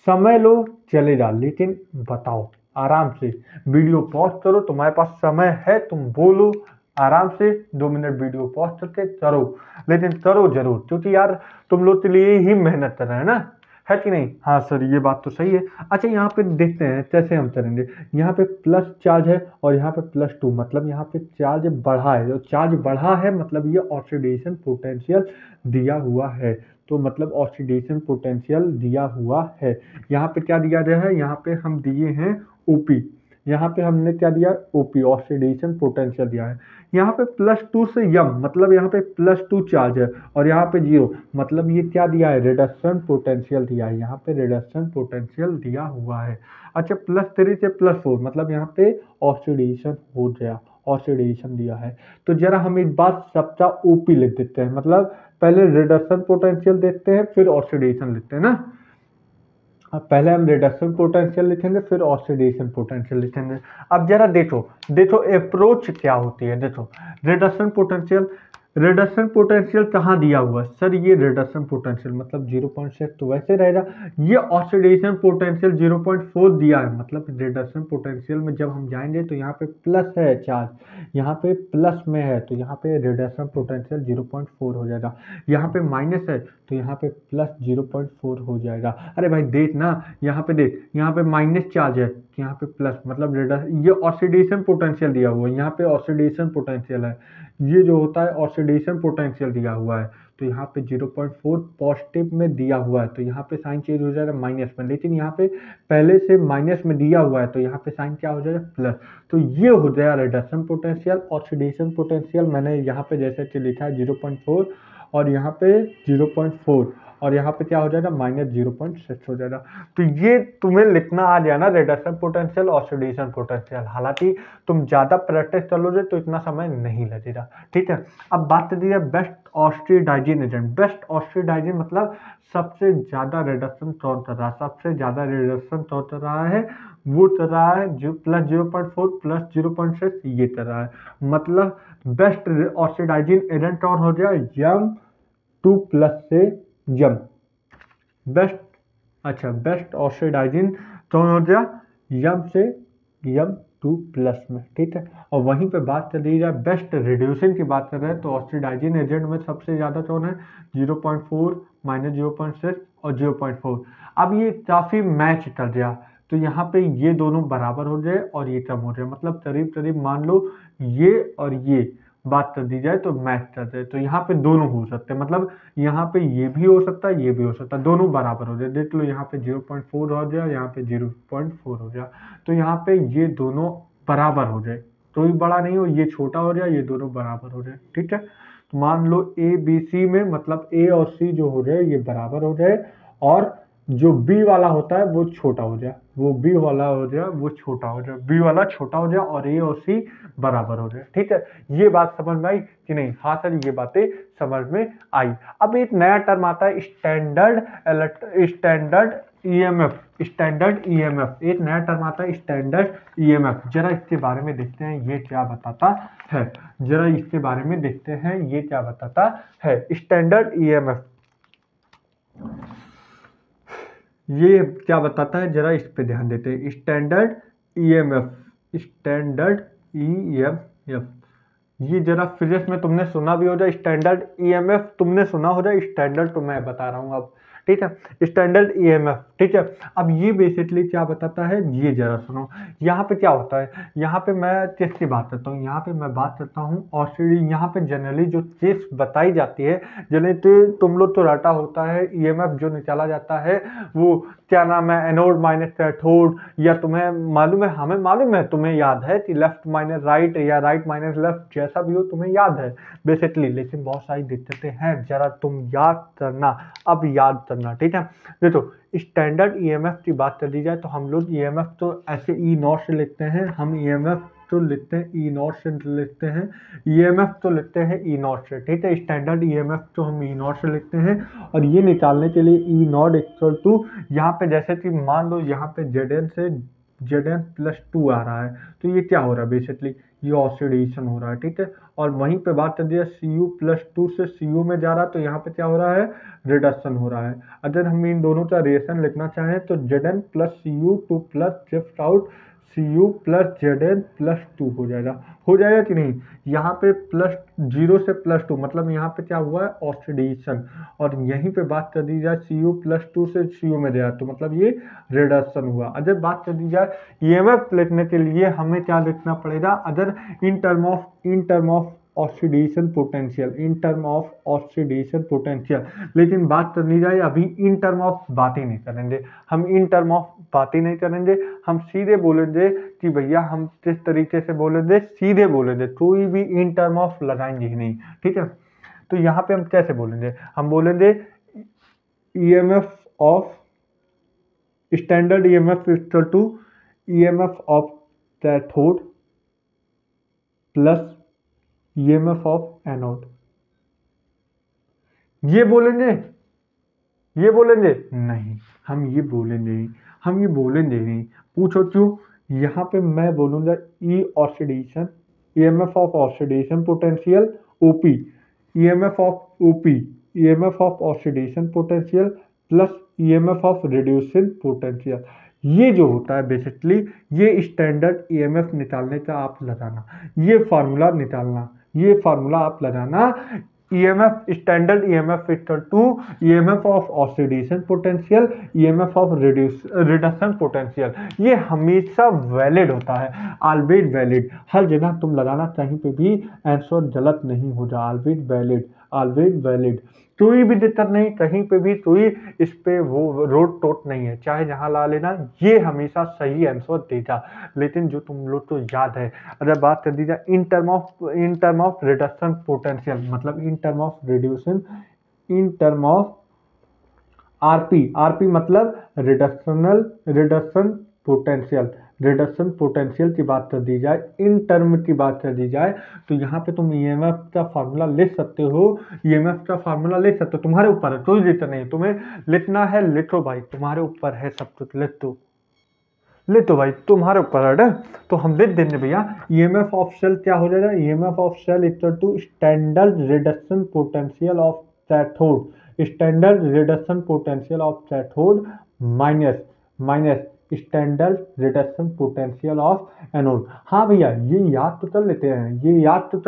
समय लो चलेगा लेकिन बताओ आराम से, वीडियो पॉज करो, तुम्हारे पास समय है, तुम बोलो आराम से, 2 मिनट वीडियो पॉज करके करो, लेकिन करो जरूर, क्योंकि यार तुम लोग के लिए ही मेहनत कर रहे हैं ना, है कि नहीं? हाँ सर ये बात तो सही है। अच्छा यहाँ पे देखते हैं कैसे हम करेंगे। यहाँ पे प्लस चार्ज है और यहाँ पे +2, मतलब यहाँ पे चार्ज बढ़ा है, जो चार्ज बढ़ा है मतलब ये ऑक्सीडेशन पोटेंशियल दिया हुआ है, तो मतलब ऑक्सीडेशन पोटेंशियल दिया हुआ है। यहाँ पे क्या दिया गया है, यहाँ पे हम दिए हैं ओपी, यहाँ पे हमने क्या दिया, ओपी ऑक्सीडेशन पोटेंशियल दिया है। यहाँ पे +2 से यम, मतलब यहाँ पे +2 चार्ज है, और यहाँ पे 0, मतलब ये क्या दिया है, रिडक्शन पोटेंशियल दिया है, यहाँ पे रिडक्शन पोटेंशियल दिया हुआ है। अच्छा +3 से +4, मतलब यहाँ पे ऑक्सीडेशन हो गया, ऑक्सीडेशन दिया है। तो जरा हम एक बात सबका ओपी लिख देते हैं, मतलब पहले रिडक्शन पोटेंशियल देखते हैं फिर ऑक्सीडेशन लिखते हैं ना। अब पहले हम रिडक्शन पोटेंशियल लिखेंगे फिर ऑक्सीडेशन पोटेंशियल लिखेंगे। अब जरा देखो देखो अप्रोच क्या होती है, देखो रिडक्शन पोटेंशियल कहाँ दिया हुआ है सर, ये रिडक्शन पोटेंशियल मतलब 0.6 तो वैसे रहेगा, ये ऑक्सीडेशन पोटेंशियल 0.4 दिया है, मतलब रिडक्शन पोटेंशियल में जब हम जाएंगे तो यहाँ पे प्लस है चार्ज, यहाँ पे प्लस में है तो यहाँ पे रिडक्शन पोटेंशियल 0.4 हो जाएगा, यहाँ पे माइनस है तो यहाँ पे +0.4 हो जाएगा। अरे भाई देख ना, यहाँ पे देख, यहाँ पे माइनस चार्ज है तो यहाँ पे प्लस, मतलब ये ऑक्सीडेशन पोटेंशियल दिया हुआ है, यहाँ पे ऑक्सीडेशन पोटेंशियल है, ये जो होता है ऑक्सीडेशन पोटेंशियल दिया हुआ है, तो यहाँ पे 0.4 पॉजिटिव में दिया हुआ है, तो यहाँ पे साइन चेंज हो जाएगा माइनस में, लेकिन यहाँ पे पहले से माइनस में दिया हुआ है तो यहाँ पे साइन क्या हो जाएगा, प्लस। तो ये हो जाएगा रिडक्शन पोटेंशियल। ऑक्सीडेशन पोटेंशियल मैंने यहाँ पे जैसे कि लिखा है 0.4 और यहाँ पे 0.4 और यहाँ पे क्या हो जाएगा -0.6 हो जाएगा। तो ये तुम्हें लिखना आ जाए ना, रिडक्शन पोटेंशियल ऑक्सीडेशन पोटेंशियल। हालांकि तुम ज़्यादा प्रैक्टिस कर लोगे तो इतना समय नहीं लगेगा, ठीक है। अब बात कर दी है best oxidising agent. Best oxidising मतलब सबसे ज़्यादा रिडक्शन कौन कर रहा है, सबसे ज़्यादा रिडक्शन कौन कर रहा है, वो कर रहा है जो +0.4 +0.6 ये कर रहा है, मतलब बेस्ट ऑक्सीडाइजिंग एजेंट कौन हो गया, यम2+ से यम। बेस्ट, अच्छा बेस्ट ऑक्सीडाइजिंग कौन हो गया, यम से यम2+ में, ठीक है। और वहीं पे बात कर दी जाए बेस्ट रिड्यूसिंग की बात कर रहे हैं तो ऑक्सीडाइजिंग एजेंट में सबसे ज़्यादा कौन है, 0.4 -0.6 और 0.4। अब ये काफ़ी मैच कर गया, तो यहाँ पे ये दोनों बराबर हो जाए और ये कम हो जाए, मतलब करीब करीब मान लो ये और ये बात कर दी जाए तो मैच करते हैं, तो यहाँ पे दोनों हो सकते हैं, मतलब यहाँ पे ये भी हो सकता है ये भी हो सकता है, दोनों बराबर हो जाए। देख लो यहाँ पे 0.4 हो जाए, यहाँ पे 0.4 हो जाए, तो यहाँ पे ये दोनों बराबर हो जाए, कोई बड़ा नहीं हो, ये छोटा हो जाए ये दोनों बराबर हो जाए, ठीक है। तो मान लो ABC में मतलब A और C जो हो जाए ये बराबर हो जाए, और जो B वाला होता है वो छोटा हो जाए, वो B वाला हो जाए वो छोटा हो जाए, B वाला छोटा हो जाए और A और C बराबर हो जाए, ठीक है। ये बात समझ में आई कि नहीं? हाँ सर ये बातें समझ में आई। अब एक नया टर्म आता है स्टैंडर्ड ईएमएफ। स्टैंडर्ड ईएमएफ एक नया टर्म आता है, स्टैंडर्ड ईएमएफ। जरा इसके बारे में देखते हैं ये क्या बताता है, जरा इसके बारे में देखते हैं ये क्या बताता है। स्टैंडर्ड ईएमएफ ये क्या बताता है, जरा इस पे ध्यान देते हैं। स्टैंडर्ड ईएमएफ, स्टैंडर्ड ईएमएफ, ये जरा फिजिक्स में तुमने सुना भी हो जाए, स्टैंडर्ड ईएमएफ तुमने सुना हो जाए, स्टैंडर्ड तो मैं बता रहा हूँ अब, ठीक है। स्टैंडर्ड ईएमएफ, ठीक है। अब ये बेसिकली क्या बताता है, ये जरा सुनो। यहाँ पे क्या होता है, यहाँ पे मैं किसकी बात करता हूँ, यहाँ पे मैं बात करता हूँ ऑक्सीजन। यहाँ पे जनरली जो चीज बताई जाती है, जैसे तो तुम लोग तो रटा होता है ईएमएफ जो निकाला जाता है वो क्या नाम है, एनोड माइनस कैथोड, या तुम्हें मालूम है, हमें मालूम है, तुम्हें याद है कि लेफ्ट माइनस राइट या राइट माइनस लेफ्ट, जैसा भी हो तुम्हें याद है बेसिकली, लेकिन बहुत सारी दिक्कतें हैं, जरा तुम याद करना, अब याद करना, ठीक है। देखो स्टैंडर्ड ईएमएफ की बात कर दी जाए तो हम लोग ईएमएफ तो ऐसे ई नॉट से लिखते हैं, हम ईएमएफ तो लिखते हैं ई नॉट से लिखते हैं, ईएमएफ तो लिखते हैं ई नॉट से, ठीक है। स्टैंडर्ड ईएमएफ तो हम ई नॉट से लिखते हैं, और ये निकालने के लिए ई नॉट इक्वल टू यहाँ पे जैसे कि मान लो यहाँ पे जेड से Zn+2 आ रहा है, तो ये क्या हो रहा है बेसिकली, ये ऑक्सीडेशन हो रहा है, ठीक है। और वहीं पे बात कर दिया Cu+2 से Cu में जा रहा है, तो यहाँ पे क्या हो रहा है, रिडक्शन हो रहा है। अगर हम इन दोनों का रिएक्शन लिखना चाहें तो Zn+Cu2 plus shift out Cu+Zn+2 हो जाएगा कि नहीं। यहाँ पे +0 से +2 मतलब यहाँ पे क्या हुआ है, ऑक्सीडेशन, और यहीं पे बात कर दी जाए Cu+2 से Cu में गया तो मतलब ये रिडक्शन हुआ। अगर बात कर दी जाए ईएमएफ लिखने के लिए हमें क्या लिखना पड़ेगा, अगर इन term of oxidation potential, in term of oxidation potential. लेकिन बात करनी जाए अभी इन टर्म ऑफ बात ही नहीं करेंगे, हम इन टर्म ऑफ बात ही नहीं करेंगे, हम सीधे बोलेंगे कि भैया हम किस तरीके से बोलेंगे, सीधे बोलेंगे, कोई भी इन टर्म ऑफ लगाएंगे ही नहीं, ठीक है। तो यहाँ पे हम कैसे बोलेंगे, हम बोलेंगे EMF of standard EMF equal to EMF of cathode plus EMF of anode. ये बोलेंगे नहीं, हम ये बोलेंगे नहीं। पूछो क्यों, यहाँ पे मैं बोलूंगा E oxidation, EMF of oxidation potential OP, EMF of oxidation potential plus EMF of reducing potential. ये जो होता है बेसिकली, ये स्टैंडर्ड ईएमएफ निकालने का आप लगाना, ये फार्मूला निकालना, ये फार्मूला आप लगाना, EMF standard EMF equal to EMF of oxidation potential, EMF of reduction potential. ये हमेशा वैलिड होता है, ऑलवेज वैलिड, हर जगह तुम लगाना, कहीं पे भी आंसर गलत नहीं हो जाए, ऑलवेज वैलिड, कोई भी दिक्कत नहीं, कहीं पे भी कोई इस पे वो रोड टोट नहीं है, चाहे जहां ला लेना, ये हमेशा सही आंसर देगा। लेकिन जो तुम लोग तो याद है, अगर बात कर दी जाए in term of reduction potential, मतलब in term of reducing, in term of RP मतलब रिडक्शन पोटेंशियल की बात कर दी जाए, इन टर्म की बात कर दी जाए, तो यहाँ पे तुम ईएमएफ का फार्मूला लिख सकते हो, तुम्हारे ऊपर है, कोई दिक्कत नहीं, तुम्हें लिखना है लिखो भाई, तुम्हारे ऊपर है सब कुछ, लिख दो भाई, तुम्हारे ऊपर है ना। तो हम लिख देंगे भैया, ईएमएफ ऑफ सेल क्या हो जाएगा, EMF of cell equal to standard reduction potential of cathode, standard reduction potential of cathode minus standard reduction potential of anode. हाँ भैया, ये याद तो कर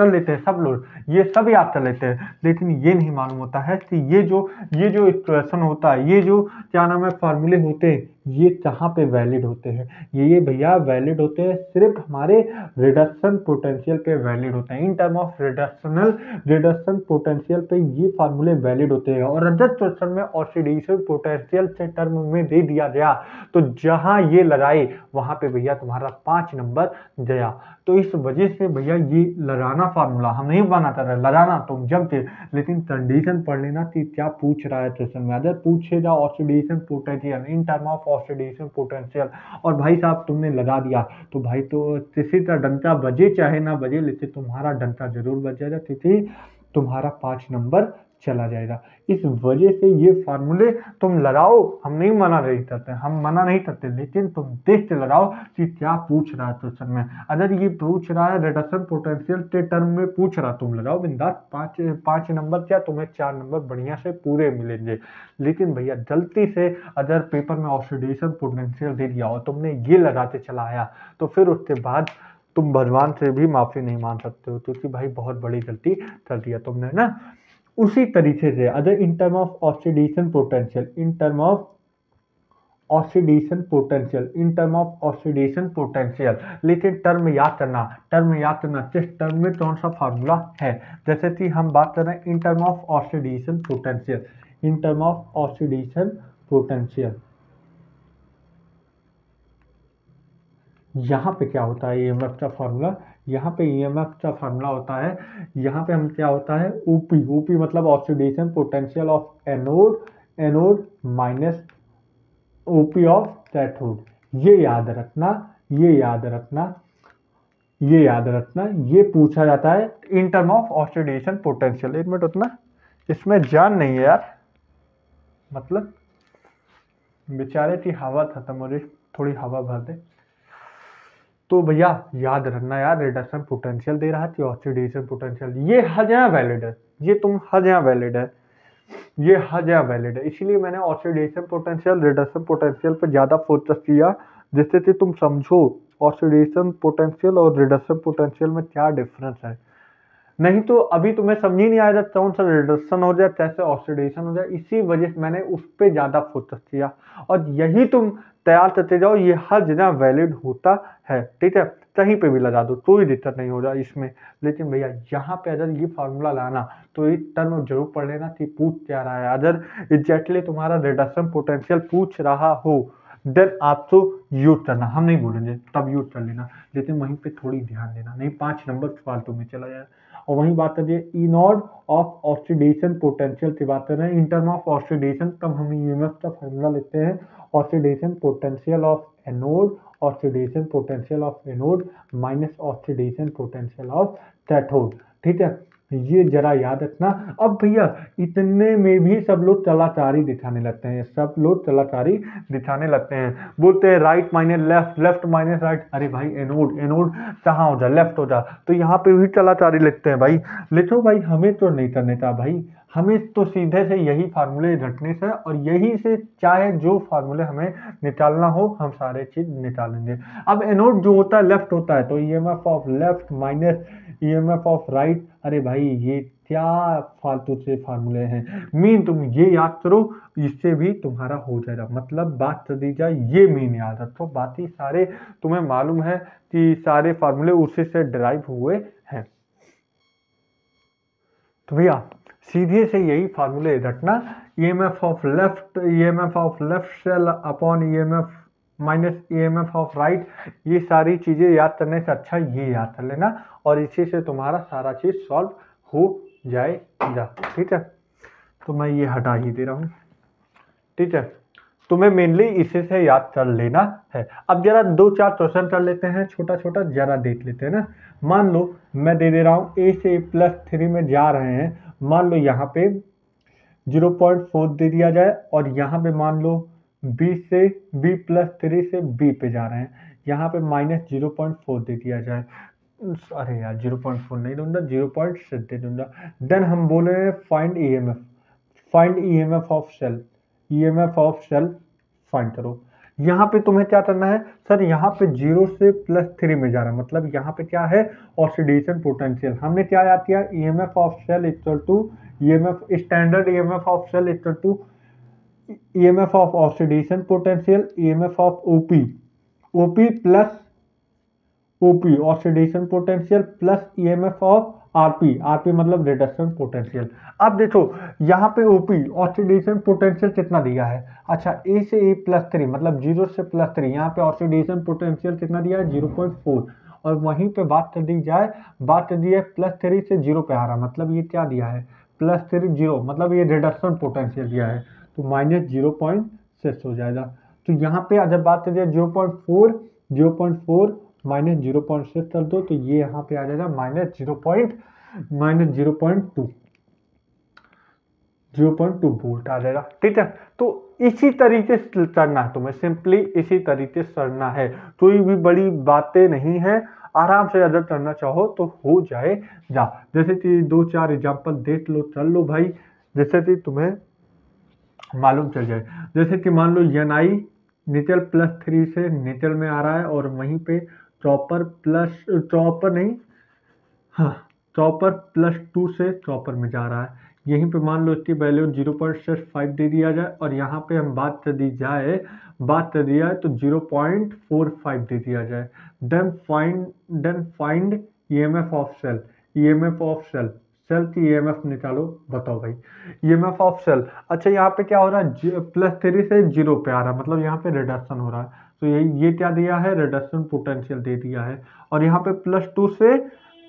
लेते हैं सब लोग, ये सब याद कर लेते हैं, लेकिन ये नहीं मालूम होता है कि ये जो इक्वेशन होता है, ये जो क्या नाम है फार्मूले होते हैं, ये कहाँ पे वैलिड होते हैं, ये भैया वैलिड होते हैं सिर्फ हमारे रिडक्शन पोटेंशियल पे वैलिड होते हैं, इन टर्म ऑफ रिडक्शन पोटेंशियल पे ये फार्मूले वैलिड होते हैं। और अदर क्वेश्चन में ऑक्सीडेशन पोटेंशियल से टर्म में दे दिया गया, तो जहां ये लगाए वहां पे भैया तुम्हारा 5 नंबर गया। तो इस वजह से भैया ये लगाना फार्मूला हम नहीं बनाता रहे, लगाना तुम जब थे, लेकिन कंडीशन पढ़ लेना कि क्या पूछ रहा है क्वेश्चन में। अगर पूछेगा oxidation potential in term of oxidation potential, और भाई साहब तुमने लगा दिया, तो भाई तो किसी का डंका बजे चाहे ना बजे, लेकिन तुम्हारा डंका जरूर बजेगा, क्योंकि तुम्हारा 5 नंबर चला जाएगा। इस वजह से ये फार्मूले तुम लगाओ, हम मना नहीं करते, लेकिन तुम देख के लगाओ कि क्या पूछ रहा है क्वेश्चन में। अगर ये पूछ रहा है रिडक्शन पोटेंशियल के टर्म में पूछ रहा, तुम लगाओ बिंदास, 5 नंबर क्या, तुम्हें 4 नंबर बढ़िया से पूरे मिलेंगे। लेकिन भैया गलती से अगर पेपर में ऑक्सीडेशन पोटेंशियल दे दिया और तुमने ये लगाते चला आया, तो फिर उसके बाद तुम भगवान से भी माफी नहीं मांग सकते हो, क्योंकि भाई बहुत बड़ी गलती कर दिया तुमने ना। उसी तरीके से other in term of oxidation potential, लेकिन टर्म याद करना किस टर्म में कौन सा फार्मूला है। जैसे कि हम बात कर रहे हैं इन टर्म ऑफ ऑक्सीडेशन पोटेंशियल, यहाँ पे क्या होता है ईएमएफ का फार्मूला, यहाँ पे ईएमएफ का फार्मूला होता है, यहाँ पे हम क्या होता है ओपी मतलब oxidation potential of anode anode minus OP of cathode. ये याद रखना, ये याद रखना, ये याद रखना, ये पूछा जाता है इन टर्म ऑफ ऑक्सीडेशन पोटेंशियल। एक मिनट उतना इसमें जान नहीं है यार, मतलब बेचारे की हवा खत्म हो रही, थोड़ी हवा भर दे। तो भैया याद रखना यार, रिडक्शन पोटेंशियल दे रहा है, ऑक्सीडेशन पोटेंशियल, ये हर जगह वैलिड है, ये तुम हर जगह वैलिड है, ये हर जगह वैलिड है। इसीलिए मैंने ऑक्सीडेशन पोटेंशियल रिडक्शन पोटेंशियल पर ज़्यादा फोकस किया, जिससे कि तुम समझो ऑक्सीडेशन पोटेंशियल और रिडक्शन पोटेंशियल में क्या डिफरेंस है। नहीं तो अभी तुम्हें समझ ही नहीं आएगा कौन सा रिडक्शन हो जाए कैसे ऑक्सीडेशन हो जाए, इसी वजह से मैंने उस पर ज़्यादा फोकस किया। और यही तुम तैयार करते जाओ, ये हर जगह वैलिड होता है, ठीक है, कहीं पे भी लगा दो कोई दिक्कत नहीं हो रहा इसमें। लेकिन भैया यहाँ पे अगर ये फार्मूला लाना तो एक टर्म जरूर पढ़ लेना कि पूछ क्या रहा है। अगर एग्जैक्टली तुम्हारा रिडक्शन पोटेंशियल पूछ रहा हो देन आपको यूज करना, हम नहीं बोलेंगे तब यूज कर लेना, लेकिन वहीं पे थोड़ी ध्यान देना, नहीं 5 नंबर फालतू में चला जाए। और वहीं बात करिए ई नॉट ऑफ ऑक्सीडेशन पोटेंशियल की बात कर रहे हैं इन टर्म ऑफ ऑक्सीडेशन, तब हम ईएमएफ का फार्मूला लेते हैं oxidation potential of anode, oxidation potential of anode minus oxidation potential of cathode, ठीक है, ये जरा याद रखना। अब भैया इतने में भी सब लोग कलाकारी दिखाने लगते हैं, सब लोग कलाकारी दिखाने लगते हैं, बोलते हैं right minus left, left minus right. अरे भाई एनोड, एनोड कहाँ हो जा, लेफ्ट हो जा, तो यहाँ पे भी कलाकारी लिखते हैं भाई। लिखो भाई, हमें तो नहीं करने का भाई, हमें तो सीधे से यही फार्मूले रखने से, और यही से चाहे जो फार्मूले हमें निकालना हो हम सारे चीज निकालेंगे। अब एनोड जो होता है लेफ्ट होता है, तो EMF of left minus EMF of right. अरे भाई ये क्या फालतू से फार्मूले हैं, मीन तुम ये याद करो, इससे भी तुम्हारा हो जाएगा, मतलब बात कर दी जाए ये मीन याद रखो, बाकी सारे तुम्हें मालूम है कि सारे फार्मूले उसी से डिराइव हुए हैं। तो भैया सीधे से यही फार्मूले रखना, EMF of left cell upon EMF minus EMF of right, ये सारी चीजें याद करने से अच्छा ये याद कर लेना, और इसी से तुम्हारा सारा चीज सॉल्व हो जाएगा, ठीक है। तो मैं ये हटा ही दे रहा हूँ, ठीक है, तुम्हें मेनली इसी से याद कर लेना है। अब जरा 2-4 क्वेश्चन कर लेते हैं, छोटा छोटा जरा देख लेते हैं ना। मान लो मैं दे दे रहा हूँ ए से +3 में जा रहे हैं, मान लो यहाँ पे 0.4 दे दिया जाए, और यहाँ पे मान लो B +3 से B पे जा रहे हैं, यहाँ पे -0.4 दे दिया जाए। अरे यार 0.4 नहीं दूंगा, 0.6 दे दूंगा। देन हम बोले find EMF of cell, EMF of cell find करो। यहाँ पे तुम्हें क्या करना है सर, यहाँ पे 0 से +3 में जा रहा है, मतलब यहाँ पे क्या है ऑक्सीडेशन पोटेंशियल। हमने क्या याद किया, EMF of cell equal to EMF standard EMF of cell equal to EMF of oxidation potential, EMF of OP plus OP oxidation potential plus EMF of RP मतलब रिडक्शन पोटेंशियल। अब देखो यहाँ पे OP oxidation potential कितना दिया है, अच्छा ए से A+3 मतलब 0 से +3, यहाँ पे ऑक्सीडेशन पोटेंशियल कितना दिया है 0.4, और वहीं पे बात कर दी जाए, बात कर दी है +3 से 0 पे आ रहा, मतलब ये क्या दिया है +3 0, मतलब ये रिडक्शन पोटेंशियल दिया है, तो -0.6 हो जाएगा। तो यहाँ पे अगर बात करिए 0.4 -0.6 कर दो, तो ये यहाँ पे आ जाएगा -0.2 वोल्ट आ जाएगा, ठीक है। तो इसी तरीके से करना है तुम्हें, सिंपली इसी तरीके से करना है, कोई भी बड़ी बातें नहीं है, आराम से अगर करना चाहो तो हो जाएगा। जैसे कि 2-4 एग्जाम्पल देख लो, चल लो भाई, जैसे कि तुम्हें मालूम चल जाए। जैसे कि मान लो Ni निकल +3 से निकल में आ रहा है, और वहीं पे चॉपर +2 से चॉपर में जा रहा है, यहीं पे मान लो इसकी वैल्यू 0.65 दे दिया जाए, और यहाँ पे हम बात कर दी जाए तो 0.45 दे दिया जाए। Then find EMF of cell, cell की ईएमएफ निकालो, बताओ भाई ईएमएफ ऑफ सेल। अच्छा यहाँ पे क्या हो रहा है, +3 से 0 पे आ रहा है, मतलब यहाँ पे रिडक्शन हो रहा है, तो ये क्या दिया है रिडक्शन पोटेंशियल दे दिया है। और यहाँ पे +2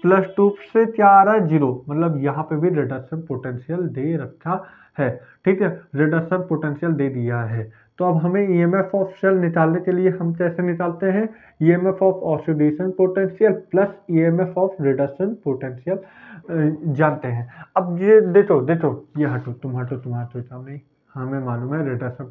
+2 से क्या आ रहा है 0, मतलब यहाँ पे भी रिडक्शन पोटेंशियल दे रखा है। ठीक है, रिडक्शन पोटेंशियल दे दिया है। तो अब हमें ईएमएफ ऑफ शेल निकालने के लिए हम कैसे निकालते हैं, EMF of oxidation potential plus EMF of reduction potential जानते हैं। अब ये देखो ये हटो तुम नहीं, हमें मालूम है रिडक्शन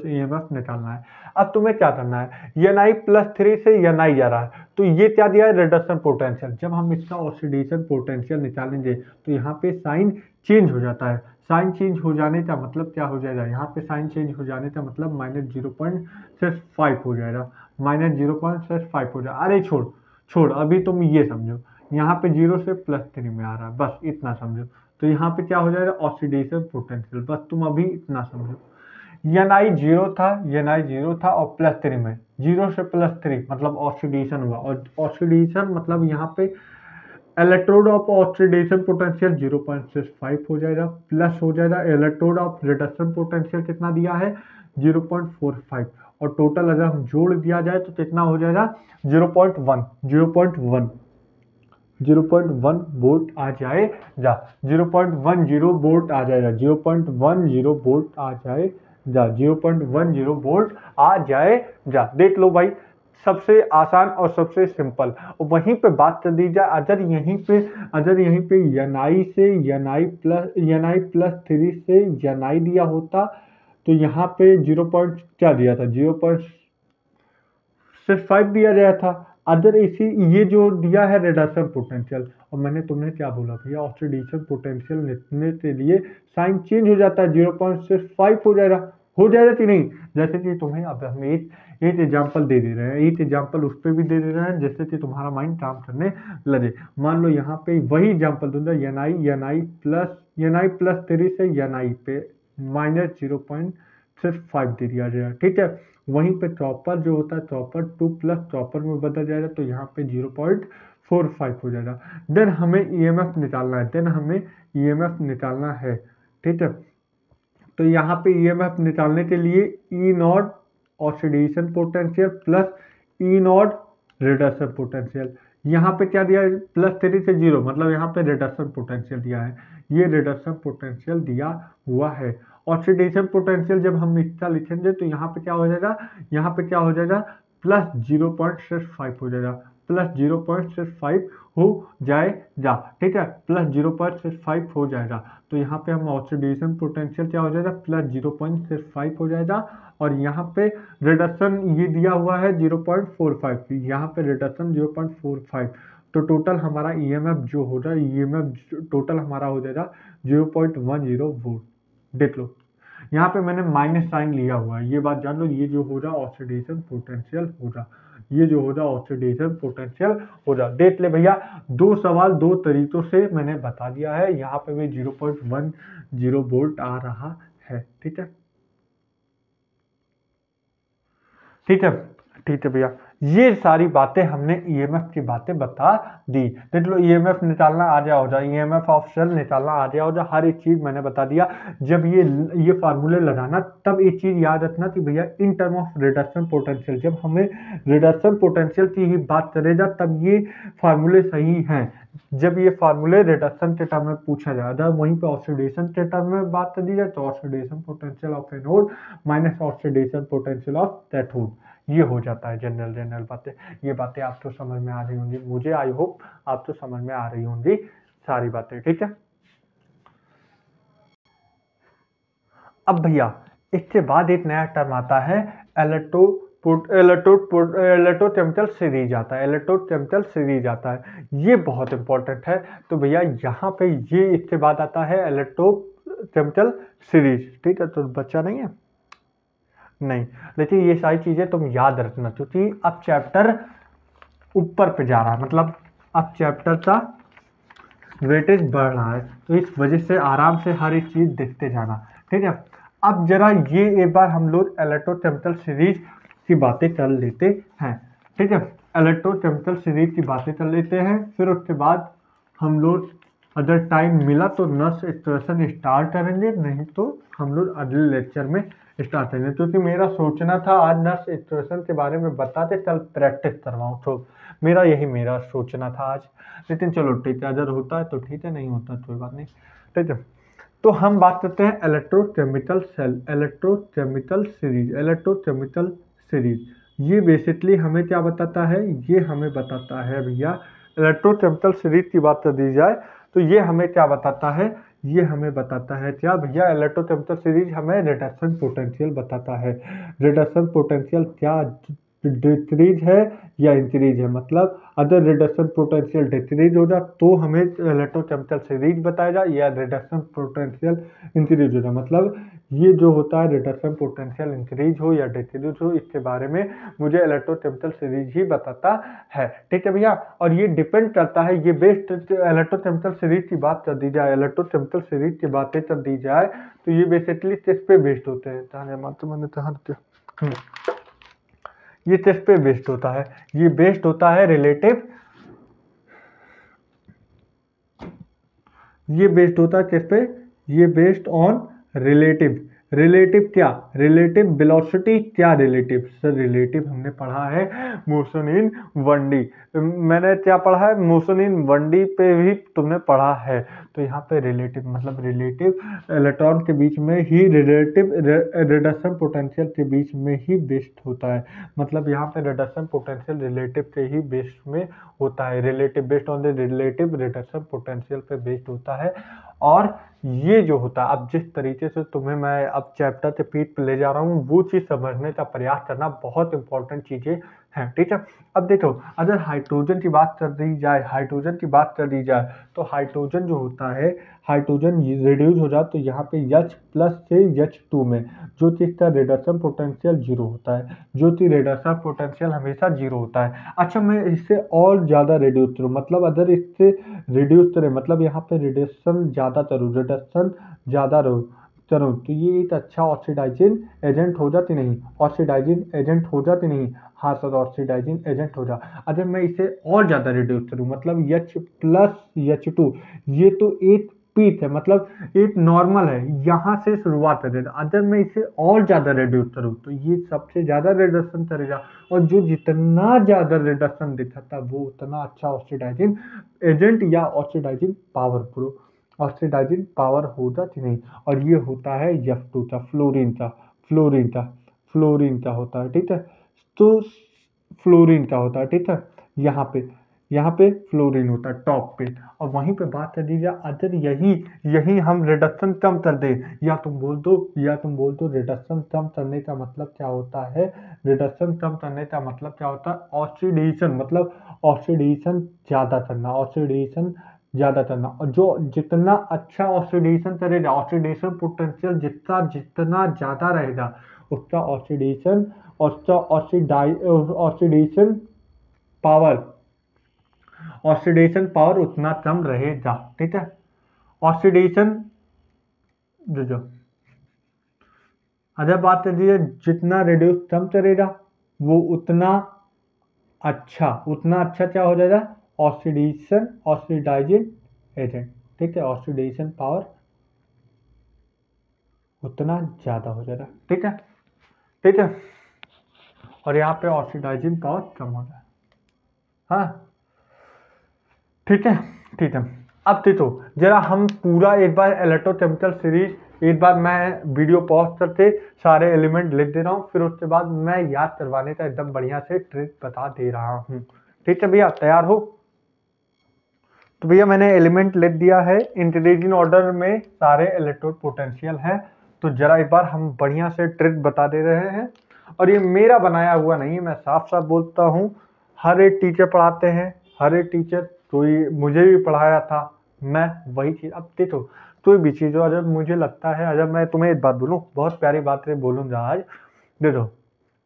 ईएमएफ निकालना है। अब तुम्हें क्या करना है, Ni+3 से Ni जा रहा है, तो ये क्या दिया है, रिडक्शन पोटेंशियल। जब हम इसका ऑक्सीडेशन पोटेंशियल निकालेंगे तो यहाँ पे साइन चेंज हो जाता है। साइन चेंज हो जाने का मतलब क्या हो जाएगा, यहाँ पे साइन चेंज हो जाने का मतलब -0.65 हो जाएगा, -0.65 हो जाएगा। अरे छोड़ अभी तुम ये समझो, यहाँ पे 0 से +3 में आ रहा है, बस इतना समझो। तो यहाँ पे क्या हो जाएगा, ऑक्सीडेशन पोटेंशियल, बस तुम अभी इतना समझो। Ni 0 था और +3 में 0 से +3 मतलब ऑक्सीडेशन हुआ, और ऑक्सीडेशन मतलब यहाँ पे इलेक्ट्रोड ऑफ ऑक्सीडेशन पोटेंशियल 0.65 हो जाएगा, प्लस हो जाएगा इलेक्ट्रोड ऑफ रिडक्शन पोटेंशियल कितना दिया है 0.45, और टोटल अगर हम जोड़ दिया जाए तो कितना हो जाएगा 0.1 वोल्ट आ जाएगा, 0.10 वोल्ट आ जाएगा, 0.10 वोल्ट आ जाएगा, 0.10 वोल्ट आ जाएगा। देख लो भाई, सबसे आसान और सबसे सिंपल। और वहीं पे बात कर दी जाए, अगर यहीं पे Ni से Ni+3 से Ni दिया होता तो यहाँ पे 0. क्या दिया था, 0.5 दिया गया था। अदर इसी ये जो दिया है रिडक्शन पोटेंशियल, और मैंने तुमने क्या बोला भैया, ऑक्सीडेशन पोटेंशियल लिखने के लिए साइन चेंज हो जाता है, 0.65 हो जाएगा कि नहीं। जैसे कि तुम्हें अब हम एक एग्जाम्पल दे दे रहे हैं, एक एग्जाम्पल उस पर भी दे दे रहे हैं, जैसे कि तुम्हारा माइंड काम करने लगे। मान लो यहाँ पे वही एग्जाम्पल दूंगा, Ni+3 से Ni पे -0.65 दे दिया जाएगा। ठीक है, वहीं पे चॉपर जो होता है, चॉपर 2 प्लस चॉपर में बदल जाएगा, तो यहाँ पे 0.45 हो जाएगा। देन हमें ईएमएफ निकालना है। ठीक है, तो यहाँ पे ईएमएफ निकालने के लिए E0 oxidation potential plus E0 reduction potential. यहाँ पे क्या दिया है, +3 से 0 मतलब यहाँ पे रिडक्शन पोटेंशियल दिया है, ये रिडक्शन पोटेंशियल दिया हुआ है। ऑक्सीडेशन पोटेंशियल जब हम इसका लिखेंगे तो यहाँ पे क्या हो जाएगा, +0.65 हो जाएगा, +0.65 हो जाएगा। ठीक है, +0.65 हो जाएगा, तो यहाँ पे हम ऑक्सीडेशन पोटेंशियल क्या हो जाएगा, +0.65 हो जाएगा, और यहाँ पे रिडक्शन ये दिया हुआ है 0.45, यहाँ पे रिडक्शन 0.45, तो टोटल हमारा ईएमएफ जो हो जाए, टोटल हमारा हो जाएगा 0.10 वोल्ट। देख लो यहाँ पे मैंने माइनस साइन लिया हुआ है, ये बात जान लो, ये जो हो रहा ऑक्सीडेशन पोटेंशियल हो रहा, देख ले भैया। 2 सवाल 2 तरीकों से मैंने बता दिया है, यहाँ पे भी 0.10 वोल्ट आ रहा है। ठीक है भैया, ये सारी बातें हमने ईएमएफ की बातें बता दी। देख लो, ईएमएफ निकालना आ जाए, ईएमएफ ऑफ शेल निकालना आ जाए, हर एक चीज मैंने बता दिया। जब ये फार्मूले लगाना, तब एक चीज याद रखना कि भैया इन टर्म ऑफ रिडक्शन पोटेंशियल, जब हमें रिडक्शन पोटेंशियल की ही बात करेगा तब ये फार्मूले सही हैं। जब ये फार्मूले रिडक्शन के टर्म में पूछा जाएगा, वहीं पे ऑक्सीडेशन के टर्म में बात कर दी जाए तो oxidation potential of anode minus oxidation potential of cathode, ये हो जाता है जनरल बातें। ये बातें आपको समझ में आ रही होंगी, मुझे आई होप आपको समझ में आ रही होंगी सारी बातें। ठीक है, अब भैया इसके बाद एक नया टर्म आता है इलेक्ट्रोकेमिकल सीरीज आता है, ये बहुत इंपॉर्टेंट है। तो भैया यहाँ पे ये इसके बाद आता है इलेक्ट्रोकेमिकल सीरीज। ठीक है, तो बच्चा नहीं है, नहीं, लेकिन ये सारी चीजें तुम याद रखना, क्योंकि अब चैप्टर ऊपर पे जा रहा है, मतलब अब चैप्टर का वेटेज बढ़ रहा है, तो इस वजह से आराम से हर एक चीज देखते जाना। ठीक है, अब जरा ये एक बार हम लोग इलेक्ट्रोकेमिकल सीरीज की बातें कर लेते हैं। ठीक है, इलेक्ट्रोकेमिकल सीरीज की बातें कर लेते हैं, फिर उसके बाद हम लोग अगर टाइम मिला तो नर्स एक्सप्रेशन स्टार्ट करेंगे, नहीं तो हम लोग अगले लेक्चर में स्टार्ट करेंगे। क्योंकि मेरा सोचना था आज नर्स एक्सप्रेशन के बारे में बताते कल प्रैक्टिस करवाऊँ, तो मेरा यही मेरा सोचना था आज। लेकिन चलो ठीक है, अगर होता है तो ठीक है, नहीं होता तो कोई बात नहीं। ठीक है, तो हम बात करते हैं electrochemical cell, electrochemical series, electrochemical series. ये बेसिकली हमें क्या बताता है, ये हमें बताता है भैया, इलेक्ट्रोकेमिकल सीरीज की बात कर दी जाए तो ये हमें क्या बताता है, ये हमें बताता है क्या भैया, इलेक्ट्रोकेमिकल सीरीज हमें रिडक्शन पोटेंशियल बताता है। रिडक्शन पोटेंशियल क्या डिक्रीज है या इंक्रीज है, मतलब अगर रिडक्शन पोटेंशियल डिक्रीज हो जाए तो हमें इलेक्ट्रोकेमिकल सीरीज बताएगा, या रिडक्शन पोटेंशियल इंक्रीज हो जाए, मतलब ये जो होता है रिडक्शन पोटेंशियल इंक्रीज हो या डिक्रीज हो, इसके बारे में मुझे इलेक्ट्रोकेमिकल सीरीज ही बताता है। ठीक है भैया, और ये डिपेंड करता है, ये बेस्ड इलेक्ट्रोकेमिकल सीरीज की बात कर दी जाए, इलेक्ट्रोकेमिकल सीरीज की बातें कर दी जाए तो ये बेसिकली किस पे बेस्ड होते हैं, ये किस पे बेस्ड होता है, ये बेस्ड होता है रिलेटिव, ये बेस्ड होता है किस पे, ये बेस्ड ऑन रिलेटिव। रिलेटिव क्या, रिलेटिव वेलोसिटी क्या, रिलेटिव सर, रिलेटिव हमने पढ़ा है मोशन इन 1D, मैंने क्या पढ़ा है, मोशन इन 1D पे भी तुमने पढ़ा है। तो यहाँ पे रिलेटिव मतलब रिलेटिव इलेक्ट्रॉन के बीच में ही, रिलेटिव रिडक्शन पोटेंशियल के बीच में ही बेस्ड होता है, मतलब यहाँ पे रिडक्शन पोटेंशियल रिलेटिव के ही बेस्ड में होता है, relative based on the relative reduction potential पे बेस्ड होता है। और ये जो होता है, अब जिस तरीके से तुम्हें मैं अब चैप्टर के पीठ पे ले जा रहा हूँ, वो चीज़ समझने का प्रयास करना बहुत इंपॉर्टेंट चीज़ें हैं। ठीक है, अब देखो, अगर हाइड्रोजन की बात कर दी जाए, हाइड्रोजन की बात कर दी जाए तो हाइड्रोजन जो होता है, हाइड्रोजन रिड्यूस हो जाए तो यहाँ पे H प्लस से H2 में जो चीज़ का रिडक्शन पोटेंशियल जीरो होता है, जो कि रिडक्शन पोटेंशियल हमेशा जीरो होता है। अच्छा, मैं इससे और ज़्यादा रिड्यूस करूँ, मतलब अगर इससे रिड्यूस करें, मतलब यहाँ पे रिडक्शन ज़्यादा करूँ, रिडक्शन ज़्यादा करूँ तो ये एक अच्छा ऑक्सीडाइजिंग एजेंट हो जाती नहीं, ऑक्सीडाइजिंग एजेंट हो जाती नहीं, हाँ सर ऑक्सीडाइजिंग एजेंट हो जा। अगर मैं इसे और ज़्यादा रिड्यूस करूँ, मतलब H प्लस H2, ये तो एक पीक है, मतलब एक नॉर्मल है, यहाँ से शुरुआत करेगा। अगर मैं इसे और ज़्यादा रिड्यूस करूँ तो ये सबसे ज़्यादा रिडक्शन करेगा, और जो जितना ज़्यादा रिडक्शन दिखाता है वो उतना अच्छा ऑक्सीडाइजिंग एजेंट या ऑक्सीडाइजिंग पावर, ऑक्सीडाइजिंग पावर हो जाती नहीं। और ये होता है F2 का, फ्लोरीन का, फ्लोरीन का, फ्लोरीन का होता है। ठीक है, तो फ्लोरीन का होता है। ठीक है, यहाँ पे फ्लोरीन होता है टॉप पे। और वहीं पे बात कर दीजिए, अगर यही हम रिडक्शन कम कर दें, या तुम बोल दो रिडक्शन कम करने का मतलब क्या होता है, रिडक्शन कम करने का मतलब क्या होता है, ऑक्सीडेशन, मतलब ऑक्सीडेशन ज़्यादा करना, ऑक्सीडेशन ज़्यादा करना। और जो जितना अच्छा ऑक्सीडेशन करेगा, ऑक्सीडेशन पोटेंशियल जितना ज़्यादा रहेगा, उसका ऑक्सीडेशन, उसका ऑक्सीडेशन पावर, ऑक्सीडेशन पावर उतना कम रहेगा। ठीक है, ऑक्सीडेशन जो अगर बात कर लीजिए, जितना रेडियस कम करेगा वो उतना अच्छा क्या हो जाएगा, ऑक्सीडेशन, ऑक्सीडाइजिंग एजेंट। ठीक है, ऑक्सीडेशन पावर उतना ज़्यादा हो जाएगा। ठीक है, ठीक है, और यहाँ पे ऑक्सीडाइजिंग पावर कम हो जाए। हाँ, ठीक है, ठीक है। अब देखो जरा हम पूरा एक बार इलेक्ट्रोकेमिकल सीरीज, एक बार मैं वीडियो पॉज करके सारे एलिमेंट लिख दे रहा हूँ, फिर उसके बाद मैं याद करवाने का एकदम बढ़िया से ट्रिक बता दे रहा हूँ। ठीक है भैया, तैयार हो? तो भैया मैंने एलिमेंट लिख दिया है, इंक्रीजिंग ऑर्डर में सारे इलेक्ट्रोड पोटेंशियल है। तो जरा एक बार हम बढ़िया से ट्रिक बता दे रहे हैं, और ये मेरा बनाया हुआ नहीं है, मैं साफ साफ बोलता हूँ। हर एक टीचर पढ़ाते हैं, हर एक टीचर, कोई मुझे भी पढ़ाया था, मैं वही चीज़। अब देखो कोई भी चीज़ हो, अगर मुझे लगता है, अगर मैं तुम्हें एक बात बोलूँ, बहुत प्यारी बात बोलूँगा आज, देखो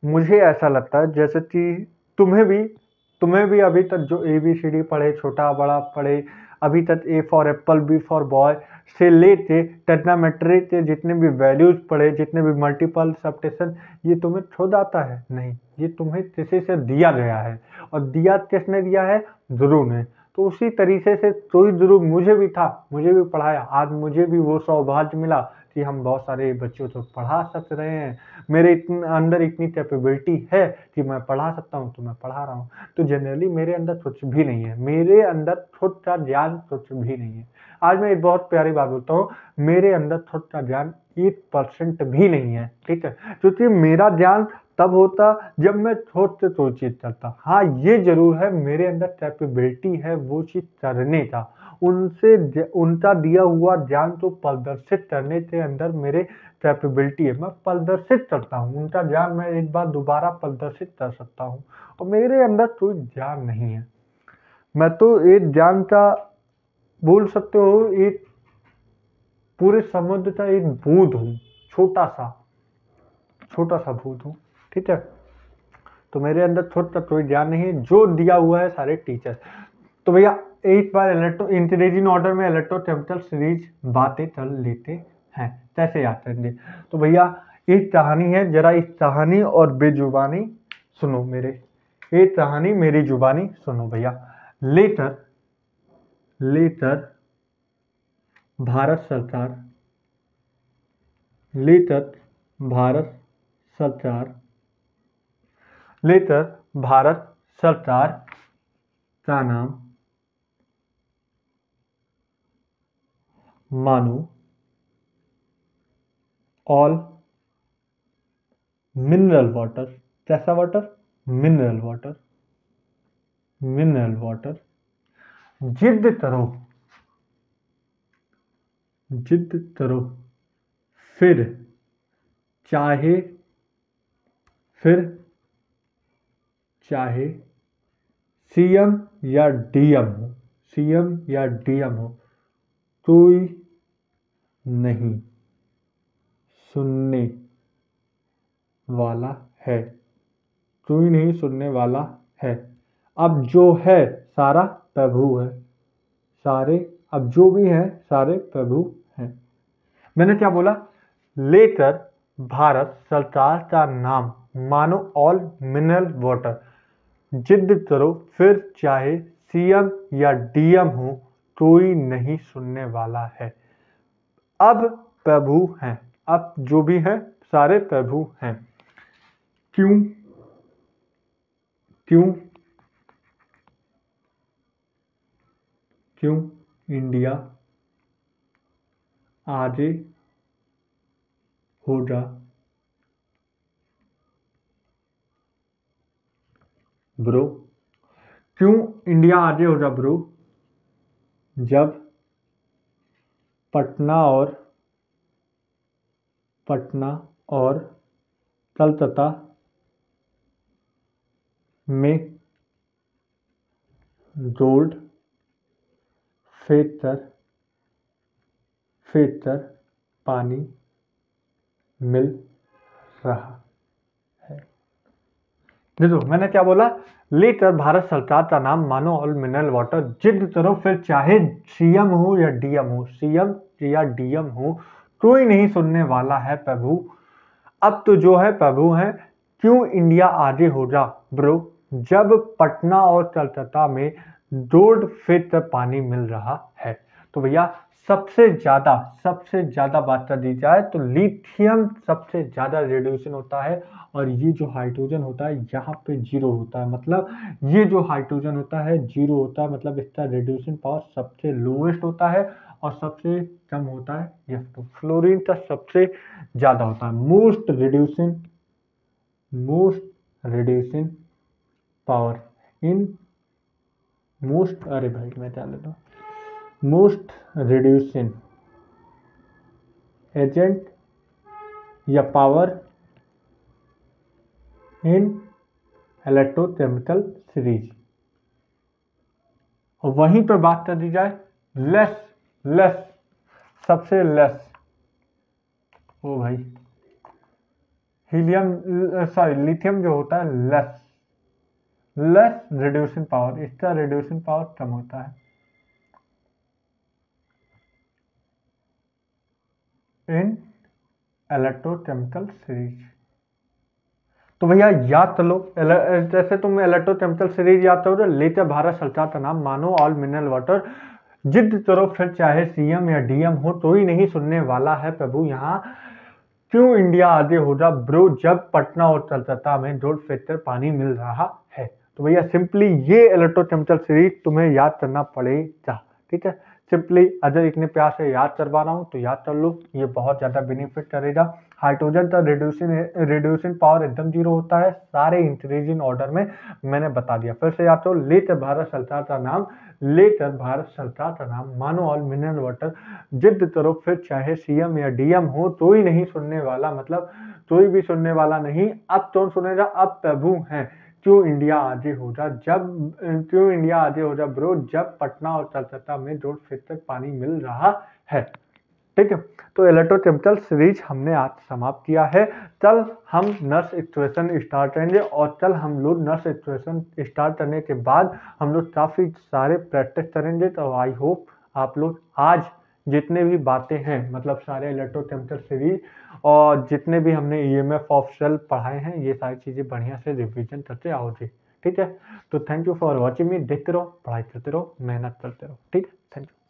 मुझे ऐसा लगता है जैसे कि तुम्हें भी अभी तक जो ABCD पढ़े, छोटा बड़ा पढ़े, अभी तक A for Apple, B for boy से लेके टेट्रामेट्री के जितने भी वैल्यूज पढ़े, जितने भी मल्टीपल सब्स्टिट्यूशन, ये तुम्हें खुद आता है? नहीं, ये तुम्हें किसी से दिया गया है। और दिया किसने दिया है? ध्रुव ने। तो उसी तरीके से कोई ध्रुव मुझे भी था, मुझे भी पढ़ाया, आज मुझे भी वो सौभाग्य मिला कि हम बहुत सारे बच्चों को पढ़ा सक रहे हैं, मेरे अंदर इतनी कैपेबिलिटी है कि मैं पढ़ा सकता हूँ, तो मैं पढ़ा रहा हूँ। तो जनरली मेरे अंदर कुछ भी नहीं है, मेरे अंदर खुद का ज्ञान कुछ भी नहीं है। आज मैं एक बहुत प्यारी बात बोलता हूँ, मेरे अंदर खुद का ज्ञान 1% भी नहीं है, ठीक है, क्योंकि मेरा ज्ञान तब होता जब मैं खुद से कोई चीज करता। हाँ, ये जरूर है, मेरे अंदर कैपेबिलिटी है वो चीज करने का, उनका दिया हुआ ज्ञान को प्रदर्शित करने के अंदर मेरे कैपेबिलिटी है, मैं प्रदर्शित करता हूँ उनका ज्ञान, मैं एक बार दोबारा प्रदर्शित कर सकता हूँ, और मेरे अंदर कोई ज्ञान नहीं है। मैं तो एक ज्ञान का बोल सकते हो, एक पूरे समुद्र का एक बूंद हूँ, छोटा सा बूंद हूँ, ठीक है। तो मेरे अंदर खुद का कोई ज्ञान नहीं है, जो दिया हुआ है सारे टीचर। तो भैया एक बार इंक्रीजिंग ऑर्डर में इलेक्ट्रोकेमिकल सीरीज बातें कर लेते हैं, कैसे याद करेंगे। तो भैया एक कहानी है, जरा इस कहानी और बेजुबानी सुनो मेरे, एक कहानी मेरी जुबानी सुनो भैया। लेटर भारत सरकार, लेकर भारत सरकार का नाम मानो ऑल मिनरल वाटर, कैसा वाटर, मिनरल वाटर, जिद करो फिर चाहे सीएम या डीएम हो, कोई नहीं सुनने वाला है, अब जो है सारा प्रभु है, अब जो भी है सारे प्रभु हैं। मैंने क्या बोला, लेकर भारत सरकार का नाम मानो ऑल मिनरल वाटर, जिद करो फिर चाहे सीएम या डीएम हो, कोई नहीं सुनने वाला है, अब प्रभु हैं, अब जो भी है सारे प्रभु हैं। क्यों इंडिया आगे होगा ब्रो, क्यों इंडिया आगे होगा ब्रो, जब पटना और कलकत्ता में गोल्ड फेंककर पानी मिल रहा है। देखो मैंने क्या बोला, लेकर भारत सरकार का नाम मानो ऑल मिनरल वाटर, जिद करो फिर चाहे सीएम हो या डीएम हो, कोई नहीं सुनने वाला है प्रभु, अब तो जो है प्रभु है। क्यों इंडिया आगे होगा ब्रो, जब पटना और कलकत्ता में 2 फीट पानी मिल रहा है। तो भैया सबसे ज्यादा बात कर दी जाए तो लिथियम सबसे ज्यादा रेडिएशन होता है, और ये जो हाइड्रोजन होता है यहाँ पे 0 होता है, मतलब ये जो हाइड्रोजन होता है 0 होता है, मतलब इसका रेडिएशन पावर सबसे लोएस्ट होता है, और सबसे कम होता है F2। फ्लोरीन का सबसे ज्यादा होता है, most reducing power in most, अरे भाई मैं क्या लेता हूँ, मोस्ट रिड्यूसिंग एजेंट या पावर इन इलेक्ट्रोकेमिकल सीरीज। और वहीं पर बात कर दी जाए लेस सबसे लेस, ओ भाई लिथियम जो होता है लेस रिड्यूसिंग पावर, इसका रिड्यूसिंग पावर कम होता है इन इलेक्ट्रोकेमिकल सीरीज। तो भैया याद कर लो, जैसे तुम इलेक्ट्रोकेमिकल सीरीज याद करो, लेकर भारत सरकार का नाम मानो ऑल मिनरल वाटर, जिद करो फिर चाहे सीएम या डीएम हो, तो ही नहीं सुनने वाला है प्रभु यहाँ। क्यों इंडिया आगे हो जा ब्रो, जब पटना और कलकत्ता में जोड़ फैक्टर पानी मिल रहा है। तो भैया सिंपली ये इलेक्ट्रोकेमिकल सीरीज तुम्हें याद करना पड़ेगा, ठीक है। सिंपली अगर इतने प्यार से याद करवा रहा हूँ तो याद कर लो, ये बहुत ज़्यादा बेनिफिट करेगा। हाइड्रोजन का रिड्यूसिंग पावर एकदम जीरो होता है, सारे इंक्रीजिंग ऑर्डर में मैंने बता दिया। फिर से याद करो, लेकर भारत सरकार का नाम, लेकर भारत सरकार का नाम, मानो ऑल मिनरल वाटर, जिद करो फिर चाहे सीएम या डीएम हो, तो ही नहीं सुनने वाला, मतलब कोई भी सुनने वाला नहीं। अब कौन सुनेगा, अब प्रभु हैं। क्यों इंडिया आगे हो जा क्यों इंडिया आगे हो जा ब्रो, जब पटना और कलकत्ता में रोड फिट तक पानी मिल रहा है, ठीक है। तो इलेक्ट्रोकेमिकल सीरीज हमने आज समाप्त किया है। कल हम नर्स इक्वेशन स्टार्ट करेंगे, और कल हम लोग नर्स इक्वेशन स्टार्ट करने के बाद हम लोग काफ़ी सारे प्रैक्टिस करेंगे। तो आई होप आप लोग आज जितने भी बातें हैं, मतलब सारे इलेक्ट्रोकेमिकल सीरीज और जितने भी हमने ईएमएफ ऑफ सेल पढ़ाए हैं, ये सारी चीज़ें बढ़िया से रिविजन करते आओगे, ठीक है। तो थैंक यू फॉर वॉचिंग मी, देखते रहो, पढ़ाई करते रहो, मेहनत करते रहो, ठीक है। Thank you.